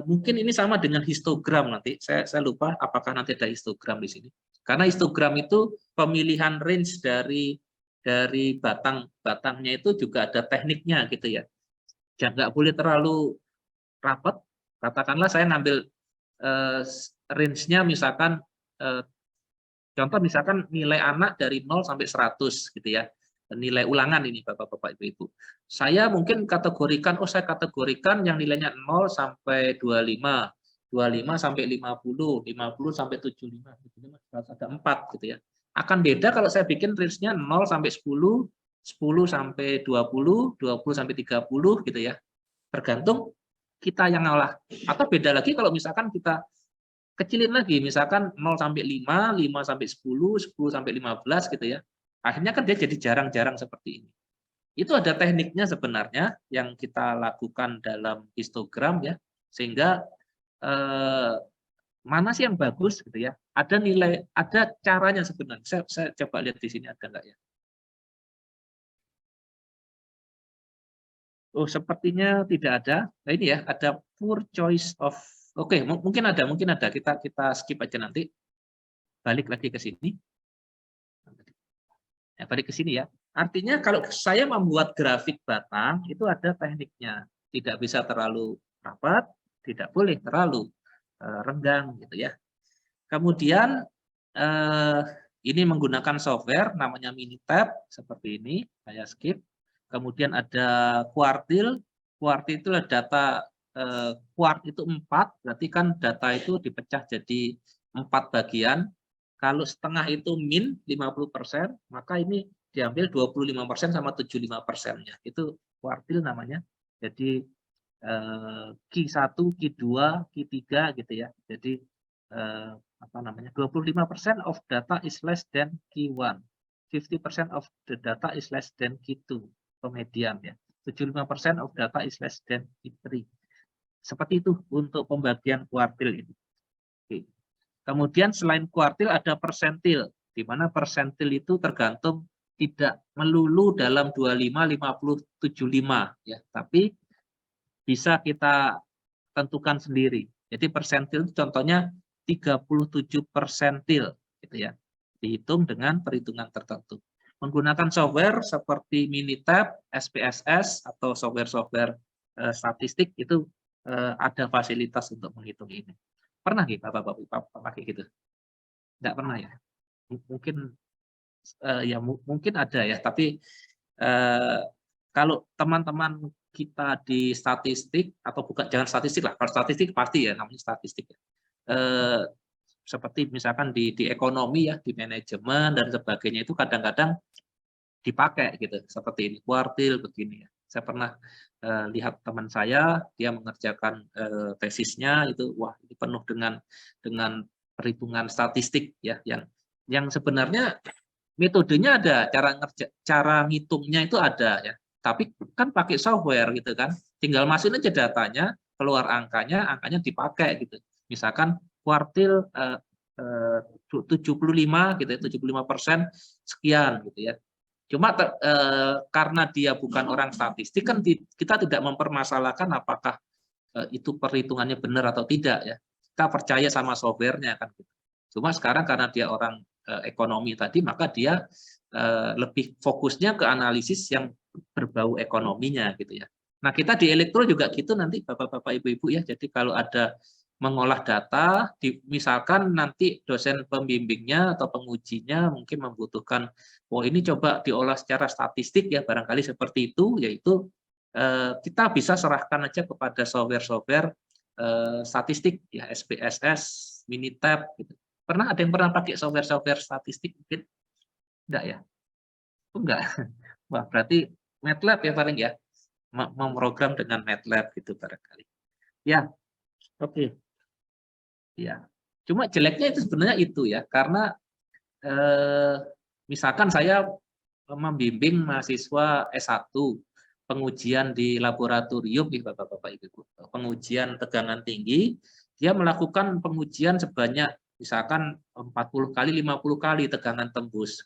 Mungkin ini sama dengan histogram nanti. Saya lupa apakah nanti ada histogram di sini. Karena histogram itu pemilihan range dari batangnya itu juga ada tekniknya gitu ya. Jangan nggak boleh terlalu rapat. Katakanlah saya ngambil range-nya misalkan contoh misalkan nilai anak dari 0 sampai 100 gitu ya. Nilai ulangan ini Bapak-bapak Ibu-ibu. Saya mungkin kategorikan, saya kategorikan yang nilainya 0 sampai 25, 25 sampai 50, 50 sampai 75, 75 ada 4 gitu ya. Akan beda kalau saya bikin range-nya 0 sampai 10, 10 sampai 20, 20 sampai 30 gitu ya. Tergantung kita yang ngolah. Atau beda lagi kalau misalkan kita kecilin lagi, misalkan 0 sampai 5, 5 sampai 10, 10 sampai 15 gitu ya. Akhirnya kan dia jadi jarang-jarang seperti ini. Itu ada tekniknya sebenarnya yang kita lakukan dalam histogram ya, sehingga mana sih yang bagus gitu ya. Ada nilai, ada caranya sebenarnya. Saya coba lihat di sini ada nggak ya. Oh, sepertinya tidak ada. Nah, ini ya, ada poor choice of. Oke, mungkin ada. Kita skip aja nanti. Balik lagi ke sini. Ya, balik ke sini ya. Artinya kalau saya membuat grafik batang itu ada tekniknya. Tidak bisa terlalu rapat, tidak boleh terlalu renggang gitu ya. Kemudian ini menggunakan software namanya Minitab seperti ini. Saya skip. Kemudian ada kuartil. Kuartil itu adalah data kuart itu 4, berarti kan data itu dipecah jadi 4 bagian. Kalau setengah itu min 50%, maka ini diambil 25% sama 75%-nya. Itu kuartil namanya. Jadi Q1, Q2, Q3 gitu ya. Jadi apa namanya? 25% of data is less than Q1. 50% of the data is less than Q2. Median ya. 75% of data is less than Q3. Seperti itu untuk pembagian kuartil ini. Oke. Kemudian selain kuartil ada persentil, di mana persentil itu tergantung tidak melulu dalam 25, 50, 75 ya, tapi bisa kita tentukan sendiri. Jadi persentil itu contohnya 37 persentil gitu ya. Dihitung dengan perhitungan tertentu. Menggunakan software seperti Minitab, SPSS atau software-software statistik itu ada fasilitas untuk menghitung ini. Pernah nggih Bapak-bapak pakai gitu? Enggak pernah ya? Mungkin ya mungkin ada ya, tapi kalau teman-teman kita di statistik atau bukan, jangan statistik lah, kalau statistik pasti ya namanya statistik ya. Seperti misalkan di ekonomi ya, di manajemen dan sebagainya itu kadang-kadang dipakai gitu, seperti ini kuartil begini ya. Saya pernah lihat teman saya, dia mengerjakan tesisnya itu, wah ini penuh dengan perhitungan statistik ya, yang sebenarnya metodenya ada, cara ngitungnya itu ada ya. Tapi kan pakai software gitu kan, tinggal masukin aja datanya, keluar angkanya dipakai gitu. Misalkan kuartil 75 gitu ya, 75% sekian gitu ya. Cuma karena dia bukan orang statistik kan kita tidak mempermasalahkan apakah itu perhitungannya benar atau tidak ya. Kita percaya sama softwarenya kan gitu. Cuma sekarang karena dia orang ekonomi tadi, maka dia lebih fokusnya ke analisis yang berbau ekonominya gitu ya. Nah, kita di elektro juga gitu nanti Bapak-bapak Ibu-ibu ya. Jadi kalau ada mengolah data, misalkan nanti dosen pembimbingnya atau pengujinya mungkin membutuhkan, oh ini coba diolah secara statistik ya, barangkali seperti itu, yaitu kita bisa serahkan aja kepada software-software statistik ya, SPSS, Minitab gitu. Ada yang pernah pakai software-software statistik mungkin? Enggak ya? Enggak. Wah, berarti MATLAB ya paling ya. Memprogram dengan MATLAB gitu barangkali. Ya, Oke, ya. Cuma jeleknya itu sebenarnya itu ya, karena misalkan saya membimbing mahasiswa S1 pengujian di laboratorium, Bapak-bapak Ibu, pengujian tegangan tinggi, dia melakukan pengujian sebanyak misalkan 40 kali, 50 kali tegangan tembus.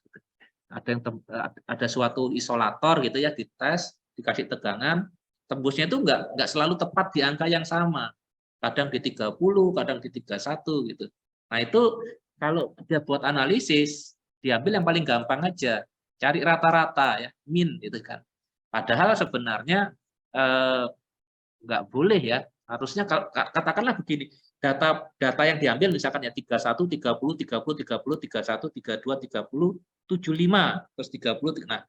Ada suatu isolator gitu ya, dites, dikasih tegangan, tembusnya itu enggak selalu tepat di angka yang sama. Kadang di 30, kadang di 31 gitu. Nah, itu kalau dia buat analisis, diambil yang paling gampang aja, cari rata-rata ya, min gitu kan. Padahal sebenarnya nggak boleh ya. Harusnya katakanlah begini, data yang diambil misalkan ya 31, 30, 30, 30, 31, 32, 30, 75, terus 30. Nah,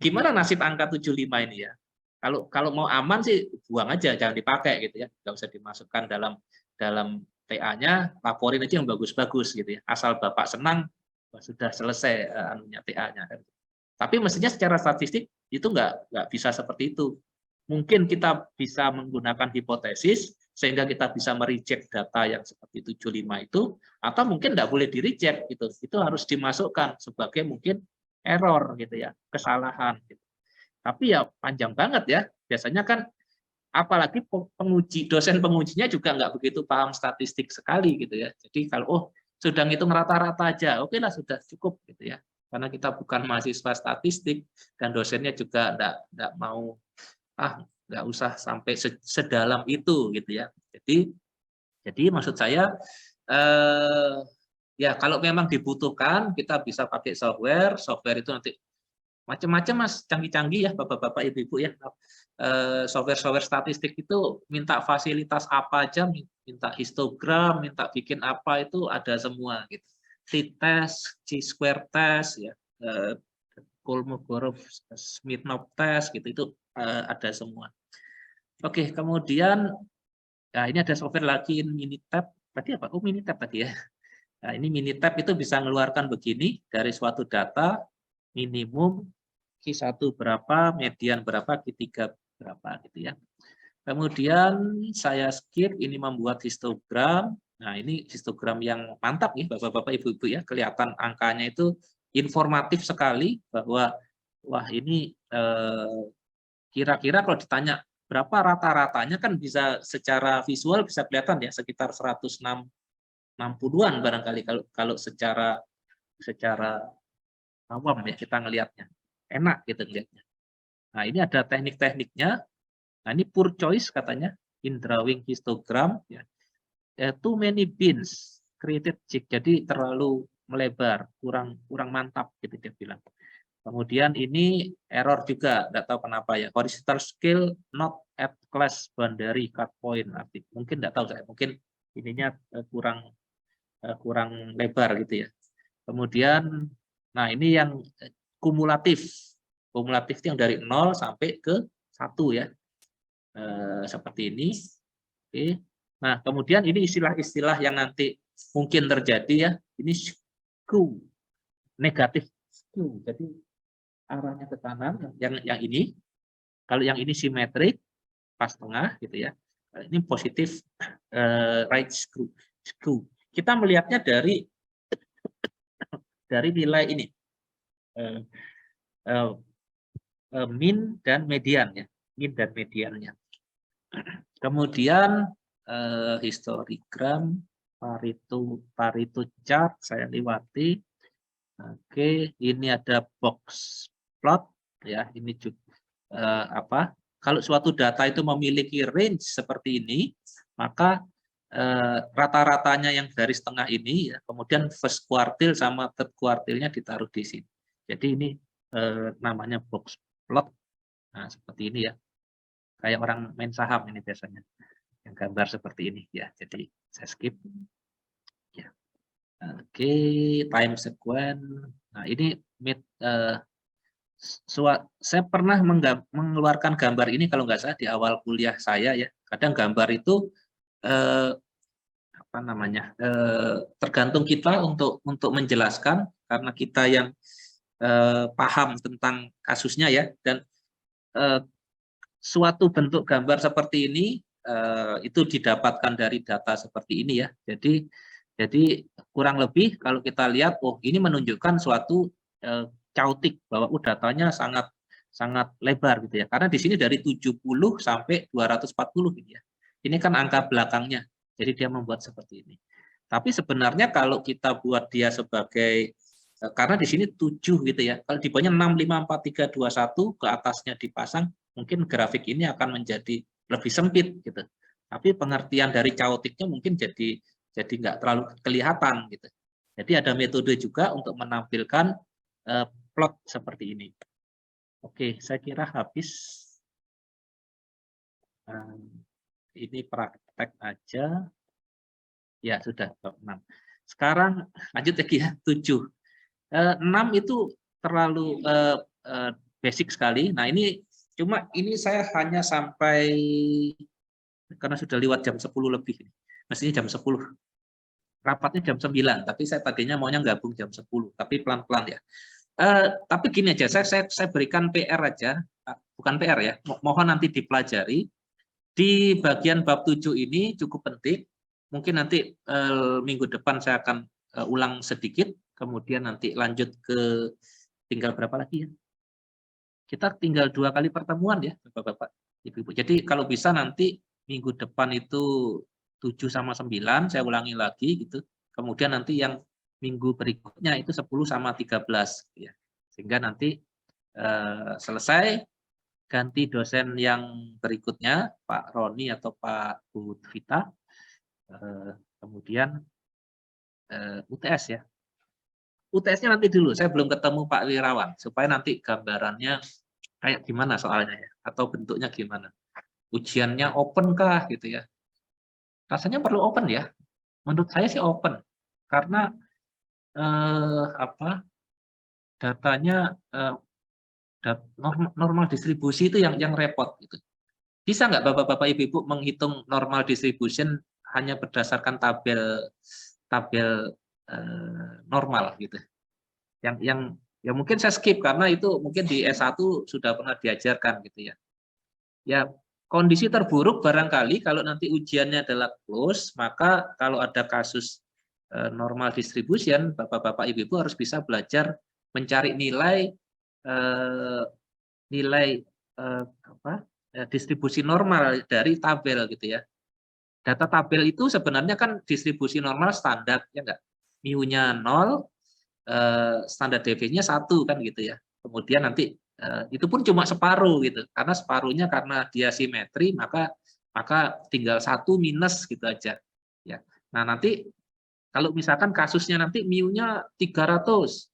gimana nasib angka 75 ini ya? Kalau mau aman sih buang aja, jangan dipakai gitu ya. Nggak usah dimasukkan dalam TA-nya, laporin aja yang bagus-bagus gitu ya. Asal Bapak senang, sudah selesai anunya TA-nya. Tapi mestinya secara statistik itu nggak bisa seperti itu. Mungkin kita bisa menggunakan hipotesis sehingga kita bisa mereject data yang seperti 75 itu, atau mungkin nggak boleh di-reject gitu. Itu harus dimasukkan sebagai mungkin error gitu ya, kesalahan gitu. Tapi ya panjang banget ya. Biasanya kan apalagi dosen pengujinya juga nggak begitu paham statistik sekali gitu ya. Jadi kalau sudah ngitung rata-rata aja, oke lah sudah cukup gitu ya. Karena kita bukan mahasiswa statistik dan dosennya juga nggak mau nggak usah sampai sedalam itu gitu ya. Jadi maksud saya ya kalau memang dibutuhkan kita bisa pakai software itu nanti macam-macam Mas, canggih-canggih ya Bapak-bapak Ibu-ibu ya. Software-software statistik itu minta fasilitas apa aja, minta histogram, minta bikin apa itu ada semua gitu. T-test, chi-square test ya, Kolmogorov-Smirnov test gitu itu ada semua. Oke, kemudian ya ini ada software lagi Minitab. Tadi apa? Minitab tadi ya. Nah, ini Minitab itu bisa mengeluarkan begini dari suatu data minimum Q1 berapa, median berapa, Q3 berapa gitu ya. Kemudian saya skip ini membuat histogram. Nah, ini histogram yang mantap ya Bapak-bapak Ibu-ibu ya. Kelihatan angkanya itu informatif sekali bahwa wah ini kira-kira kalau ditanya berapa rata-ratanya kan bisa secara visual bisa kelihatan ya sekitar 160-an barangkali kalau secara awam ya kita ngelihatnya. Enak gitu ngelihatnya. Nah, ini ada teknik-tekniknya. Nah, ini poor choice katanya in drawing histogram ya. Too many bins created jig. Jadi terlalu melebar, kurang mantap gitu dia bilang. Kemudian ini error juga, tidak tahu kenapa ya. Horizontal scale not at class boundary cut point. Mungkin tidak tahu saya. Mungkin ininya kurang lebar gitu ya. Kemudian, nah ini yang kumulatif. Kumulatif itu yang dari 0 sampai ke 1 ya. Seperti ini. Oke. Nah, kemudian ini istilah-istilah yang nanti mungkin terjadi ya. Ini skew, negatif skew. Jadi arahnya ke kanan yang ini. Kalau yang ini simetrik pas tengah gitu ya. Ini positif right skew. Kita melihatnya dari nilai ini min dan median ya, min dan mediannya. Kemudian histogram Pareto chart saya lewati. Oke, ini ada box plot ya, ini juga kalau suatu data itu memiliki range seperti ini, maka rata-ratanya yang garis tengah ini ya, kemudian first quartile sama third quartile-nya ditaruh di sini. Jadi ini namanya box plot. Nah, seperti ini ya. Kayak orang main saham ini biasanya. Yang gambar seperti ini ya. Jadi saya skip. Ya. Oke, time sequence. Nah, ini saya pernah mengeluarkan gambar ini kalau nggak salah di awal kuliah saya ya. Kadang gambar itu tergantung kita untuk menjelaskan karena kita yang paham tentang kasusnya ya, dan suatu bentuk gambar seperti ini itu didapatkan dari data seperti ini ya. Jadi kurang lebih kalau kita lihat, oh ini menunjukkan suatu cautik bahwa datanya sangat sangat lebar gitu ya. Karena di sini dari 70 sampai 240 gitu ya. Ini kan angka belakangnya. Jadi dia membuat seperti ini. Tapi sebenarnya kalau kita buat dia sebagai karena di sini 7 gitu ya. Kalau di bawahnya 6, 5, 4, 3, 2, 1 ke atasnya dipasang, mungkin grafik ini akan menjadi lebih sempit gitu. Tapi pengertian dari cautiknya mungkin jadi nggak terlalu kelihatan gitu. Jadi ada metode juga untuk menampilkan plot seperti ini. Oke, saya kira habis. Ini praktek aja. Ya, sudah bab 6. Sekarang lanjut lagi ya, 7. 6 itu terlalu basic sekali. Nah, ini cuma ini saya hanya sampai karena sudah lewat jam 10 lebih. Mestinya jam 10. Rapatnya jam 9, tapi saya tadinya maunya gabung jam 10, tapi pelan-pelan ya. Tapi gini aja, saya berikan PR aja, bukan PR ya, mohon nanti dipelajari. Di bagian bab 7 ini cukup penting, mungkin nanti minggu depan saya akan ulang sedikit, kemudian nanti lanjut ke tinggal berapa lagi ya? Kita tinggal 2 kali pertemuan ya, Bapak-Bapak, Ibu-Ibu. Jadi kalau bisa nanti minggu depan itu 7 sama 9, saya ulangi lagi gitu. Kemudian nanti yang minggu berikutnya itu 10 sama 13 ya. Sehingga nanti selesai, ganti dosen yang berikutnya, Pak Roni atau Pak Bu Vita, kemudian UTS ya. UTS-nya nanti dulu, saya belum ketemu Pak Wirawan, supaya nanti gambarannya kayak gimana soalnya ya, atau bentuknya gimana. Ujiannya open kah gitu ya. Rasanya perlu open ya. Menurut saya sih open, karena datanya normal distribusi itu yang repot gitu. Bisa nggak Bapak-Bapak Ibu-Ibu menghitung normal distribution hanya berdasarkan tabel normal gitu. Yang ya mungkin saya skip karena itu mungkin di S1 sudah pernah diajarkan gitu ya. Ya, kondisi terburuk barangkali kalau nanti ujiannya adalah close, maka kalau ada kasus normal distribution, Bapak-Bapak Ibu-Ibu harus bisa belajar mencari nilai distribusi normal dari tabel gitu ya. Data tabel itu sebenarnya kan distribusi normal standar ya enggak. Mu-nya 0, standar deviasinya 1 kan gitu ya. Kemudian nanti itu pun cuma separuh gitu. Karena separuhnya karena dia simetri maka tinggal 1 minus gitu aja. Ya. Nah, nanti kalau misalkan kasusnya nanti mu-nya 300,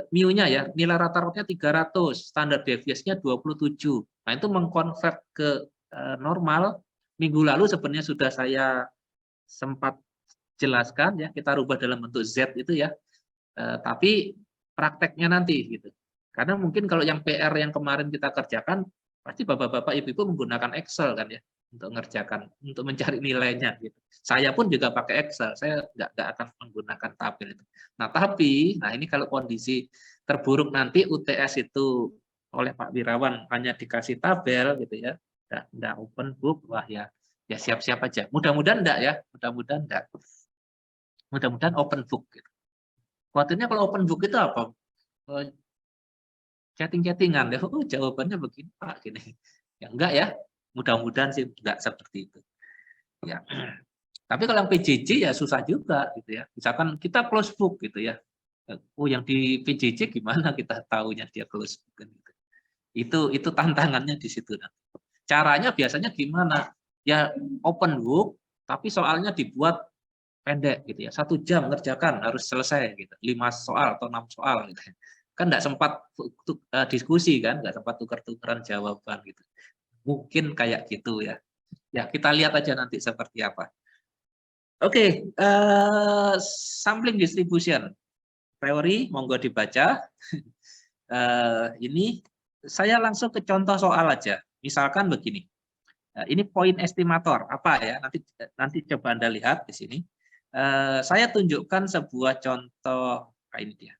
mu-nya ya, nilai rata-ratanya 300, standar deviasinya 27. Nah, itu mengkonvert ke normal. Minggu lalu sebenarnya sudah saya sempat jelaskan ya, kita rubah dalam bentuk Z itu ya. Tapi prakteknya nanti gitu. Karena mungkin kalau yang PR yang kemarin kita kerjakan, pasti Bapak-Bapak Ibu-Ibu menggunakan Excel kan ya untuk mengerjakan, untuk mencari nilainya gitu. Saya pun juga pakai Excel, saya nggak akan menggunakan tabel itu. Nah, tapi ini kalau kondisi terburuk nanti UTS itu oleh Pak Wirawan hanya dikasih tabel gitu ya, nggak open book, wah ya siap-siap aja. Mudah-mudahan enggak ya, mudah-mudahan enggak. Mudah-mudahan open book. Gitu. Khawatirnya kalau open book itu apa? Chatting-chattingan, jawabannya begini Pak, gini. Ya enggak ya, mudah-mudahan sih enggak seperti itu. Ya. Tapi kalau yang PJJ ya susah juga gitu ya. Misalkan kita close book gitu ya. Oh, yang di PJJ gimana kita tahunya dia close book kan gitu. Itu tantangannya di situ nanti. Caranya biasanya gimana? Ya open book, tapi soalnya dibuat pendek gitu ya. 1 jam ngerjakan harus selesai gitu. 5 soal atau 6 soal gitu. Kan enggak sempat diskusi kan, enggak sempat tukar-tukaran jawaban gitu. Mungkin kayak gitu ya. Ya, kita lihat aja nanti seperti apa. Oke, sampling distribution. Teori, monggo dibaca. Ini saya langsung ke contoh soal aja. Misalkan begini. Ini poin estimator, apa ya? Nanti coba Anda lihat di sini. Saya tunjukkan sebuah contoh, ini dia.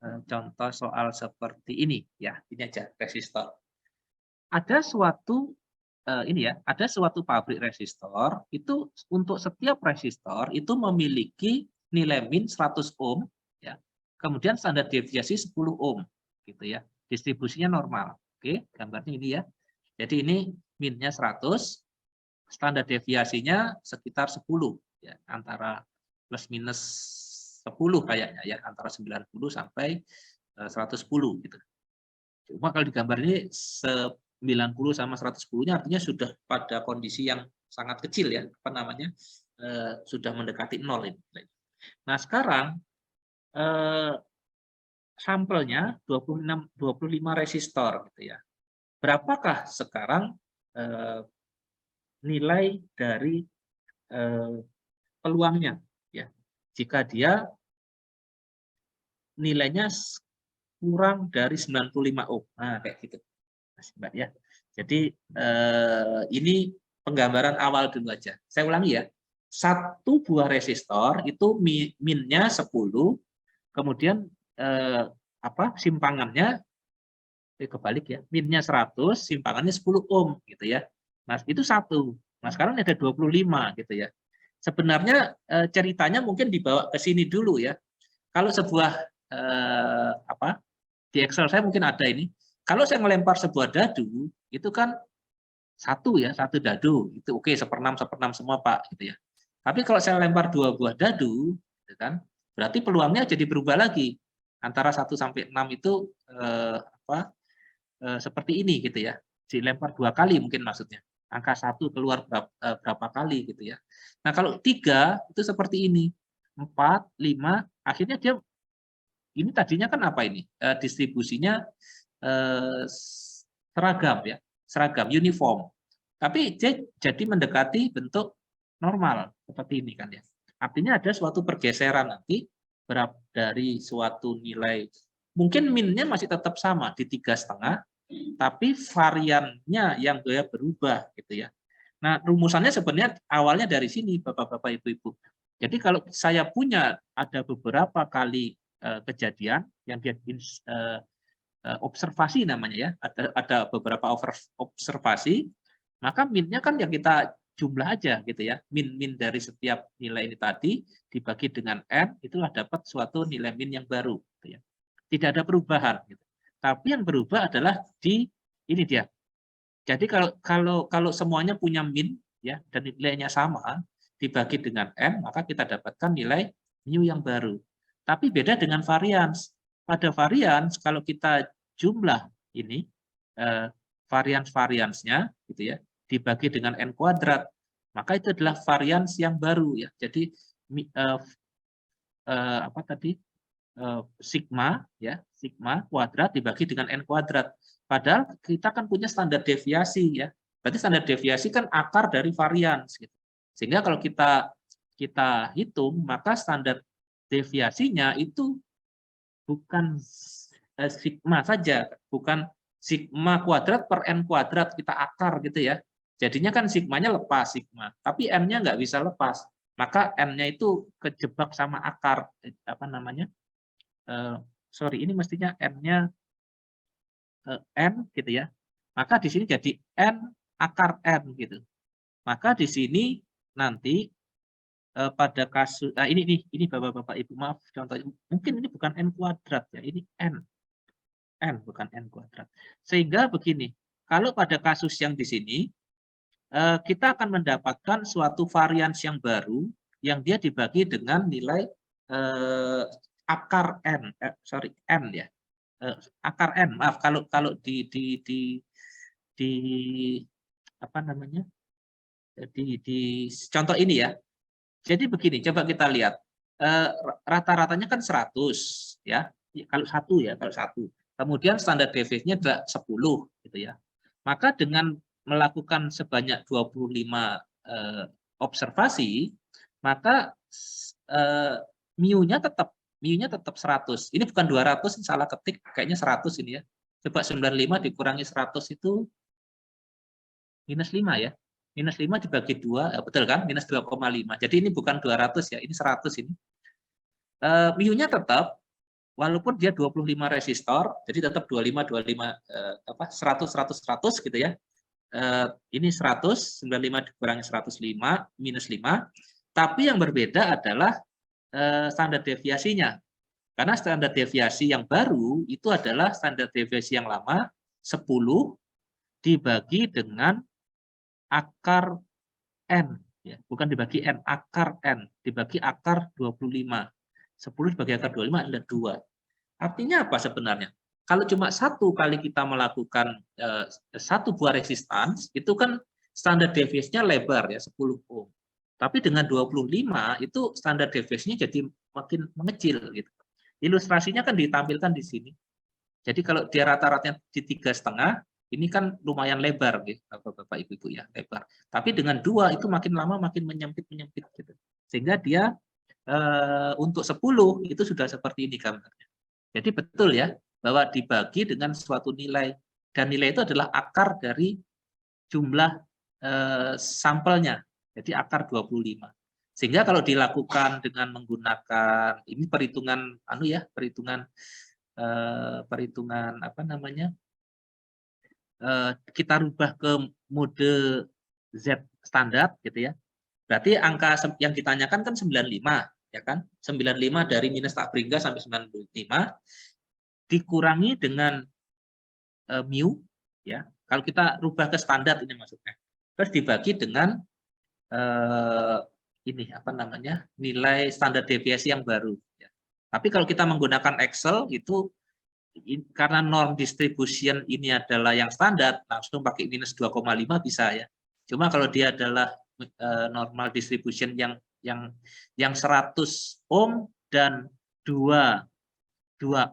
Contoh soal seperti ini, ya, ini aja resistor. Ada suatu ini ya, ada suatu pabrik resistor itu untuk setiap resistor itu memiliki nilai min 100 ohm ya. Kemudian standar deviasi 10 ohm gitu ya. Distribusinya normal. Oke, gambarnya ini ya. Jadi ini minnya 100, standar deviasinya sekitar 10 ya, antara plus minus 10 kayaknya ya, antara 90 sampai 110 gitu. Cuma kalau di gambar ini 90 sama 110-nya artinya sudah pada kondisi yang sangat kecil ya, apa namanya? Sudah mendekati 0 ini. Nah, sekarang sampelnya 25 resistor gitu ya. Berapakah sekarang nilai dari peluangnya ya? Jika dia nilainya kurang dari 95 ohm. Nah, kayak gitu. Mas Mbak ya. Jadi ini penggambaran awal dulu aja. Saya ulangi ya. Satu buah resistor itu minnya 10, kemudian simpangannya kebalik ya. Minnya 100, simpangannya 10 ohm gitu ya. Nah, itu satu. Nah, sekarang ada 25 gitu ya. Sebenarnya ceritanya mungkin dibawa ke sini dulu ya. Kalau sebuah di Excel saya mungkin ada ini. Kalau saya melempar sebuah dadu, itu kan satu dadu, itu oke, seperenam semua Pak, gitu ya. Tapi kalau saya lempar 2 buah dadu, gitu kan, berarti peluangnya jadi berubah lagi. Antara 1 sampai 6 itu seperti ini gitu ya. Dilempar 2 kali mungkin maksudnya. Angka 1 keluar berapa kali gitu ya. Nah, kalau 3 itu seperti ini. 4, 5, akhirnya dia ini tadinya kan apa ini? Distribusinya seragam ya, seragam, uniform. Tapi dia jadi mendekati bentuk normal seperti ini kan ya. Artinya ada suatu pergeseran nanti dari suatu nilai, mungkin minnya masih tetap sama di 3,5, tapi variannya yang berubah gitu ya. Nah, rumusannya sebenarnya awalnya dari sini Bapak-bapak, Ibu-ibu. Jadi kalau saya punya ada beberapa kali kejadian yang dia observasi namanya ya, ada beberapa observasi, maka minnya kan yang kita jumlah aja gitu ya, min dari setiap nilai ini tadi dibagi dengan n, itulah dapat suatu nilai min yang baru gitu ya. Tidak ada perubahan gitu. Tapi yang berubah adalah di ini dia. Jadi kalau semuanya punya min ya dan nilainya sama dibagi dengan n, maka kita dapatkan nilai mu yang baru. Tapi beda dengan varians. Pada varians kalau kita jumlah ini varians-variansnya gitu ya dibagi dengan n kuadrat, maka itu adalah varians yang baru ya. Jadi apa tadi? Sigma ya, sigma kuadrat dibagi dengan n kuadrat. Padahal kita kan punya standar deviasi ya. Berarti standar deviasi kan akar dari varians gitu. Sehingga kalau kita hitung, maka standar deviasinya itu bukan sigma saja, bukan sigma kuadrat per n kuadrat kita akar gitu ya. Jadinya kan sigmanya lepas sigma, tapi n-nya nggak bisa lepas. Maka n-nya itu kejebak sama akar apa namanya? Sorry, ini mestinya n-nya n gitu ya. Maka di sini jadi n akar n gitu. Maka di sini nanti pada kasus ini Bapak-bapak Ibu, maaf contohnya mungkin ini bukan n kuadrat ya, ini n bukan n kuadrat. Sehingga begini, kalau pada kasus yang di sini kita akan mendapatkan suatu varians yang baru yang dia dibagi dengan nilai akar n, n ya, akar n, maaf kalau di apa namanya, di contoh ini ya. Jadi begini, coba kita lihat rata-ratanya kan 100 ya, kalau satu. Kemudian standar deviasinya adalah 10 gitu ya. Maka dengan melakukan sebanyak 25 observasi, maka mu-nya tetap 100. Ini bukan 200, salah ketik, kayaknya 100 ini ya. Coba 95 dikurangi 100 itu minus 5 ya. Minus 5 dibagi 2, betul kan? Minus 2,5. Jadi ini bukan 200 ya, ini 100 ini. Mu-nya tetap, walaupun dia 25 resistor, jadi tetap 100 gitu ya. ini 100, 95 dikurangi 105, minus 5. Tapi yang berbeda adalah standar deviasinya. Karena standar deviasi yang baru itu adalah standar deviasi yang lama, 10 dibagi dengan akar N. Ya, bukan dibagi N, akar N. Dibagi akar 25. 10 dibagi akar 25 adalah 2. Artinya apa sebenarnya? Kalau cuma satu kali kita melakukan satu buah resistance, itu kan standar deviasinya lebar ya, 10 ohm. Tapi dengan 25 itu standar deviasinya jadi makin mengecil gitu. Ilustrasinya kan ditampilkan di sini. Jadi kalau dia rata-ratanya di 3,5, ini kan lumayan lebar gitu, Bapak Ibu ya, lebar. Tapi dengan 2 itu makin lama makin menyempit gitu. Sehingga dia untuk 10 itu sudah seperti ini gambarnya. Jadi betul ya, bahwa dibagi dengan suatu nilai, dan nilai itu adalah akar dari jumlah sampelnya. Jadi akar 25. Sehingga kalau dilakukan dengan menggunakan ini perhitungan perhitungan apa namanya? Kita rubah ke mode Z standar gitu ya. Berarti angka yang ditanyakan kan 95 ya kan? 95 dari minus tak beringa sampai 95 dikurangi dengan mu ya. Kalau kita rubah ke standar ini maksudnya. Terus dibagi dengan ini apa namanya? Nilai standar deviasi yang baru ya. Tapi kalau kita menggunakan Excel itu karena norm distribution ini adalah yang standar, langsung pakai minus 2,5 bisa ya. Cuma kalau dia adalah normal distribution yang 100 ohm dan 2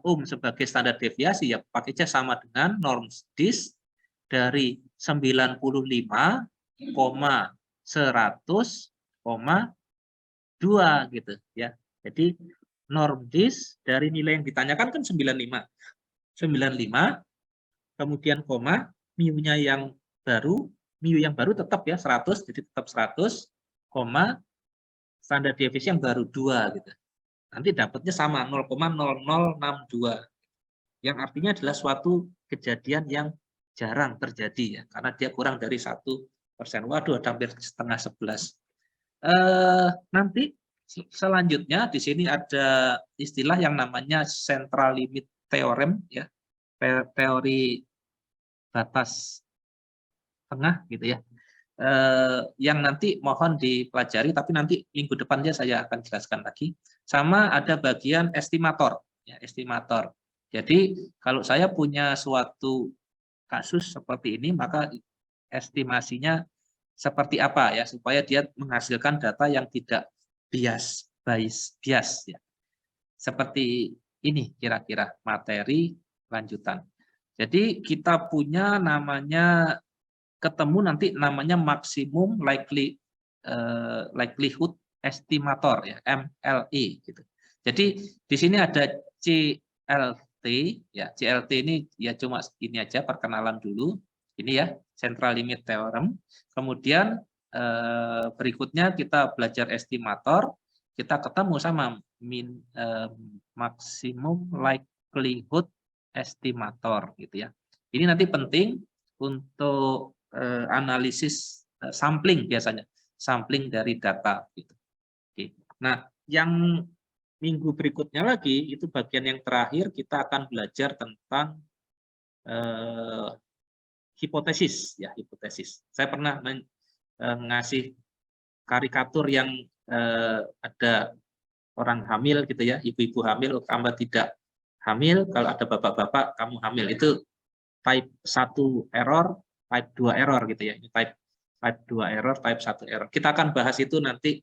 ohm sebagai standar deviasi, ya pakainya sama dengan norm dis dari 95,100,2 gitu ya. Jadi norm dis dari nilai yang ditanyakan kan 95, kemudian koma, mu-nya yang baru, mu yang baru tetap ya 100, jadi tetap 100, koma, standar deviasi yang baru 2 gitu. Nanti dapatnya sama 0,0062, yang artinya adalah suatu kejadian yang jarang terjadi ya, karena dia kurang dari 1%. Waduh, hampir setengah 11. Nanti selanjutnya di sini ada istilah yang namanya central limit theorem ya, teori batas tengah gitu ya, yang nanti mohon dipelajari, tapi nanti minggu depannya saya akan jelaskan lagi. Sama ada bagian estimator ya, estimator. Jadi kalau saya punya suatu kasus seperti ini, maka estimasinya seperti apa ya, supaya dia menghasilkan data yang tidak bias ya. Seperti ini kira-kira materi lanjutan. Jadi kita punya namanya, ketemu nanti namanya maksimum likelihood estimator ya, MLE gitu. Jadi di sini ada CLT ya, CLT ini ya cuma ini aja perkenalan dulu. Ini ya central limit theorem. Kemudian berikutnya kita belajar estimator, kita ketemu sama maksimum likelihood estimator gitu ya. Ini nanti penting untuk analisis sampling, biasanya sampling dari data gitu. Oke. Nah, yang minggu berikutnya lagi itu bagian yang terakhir, kita akan belajar tentang hipotesis ya, hipotesis. Saya pernah ngasih karikatur yang ada orang hamil gitu ya, ibu-ibu hamil, kamu tidak hamil, kalau ada bapak-bapak kamu hamil, itu type 1 error, type 2 error gitu ya. Ini type 2 error, type 1 error. Kita akan bahas itu nanti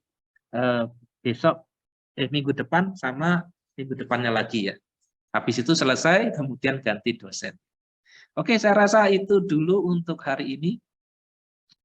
besok, minggu depan sama minggu depannya lagi ya. Habis itu selesai, kemudian ganti dosen. Oke, saya rasa itu dulu untuk hari ini.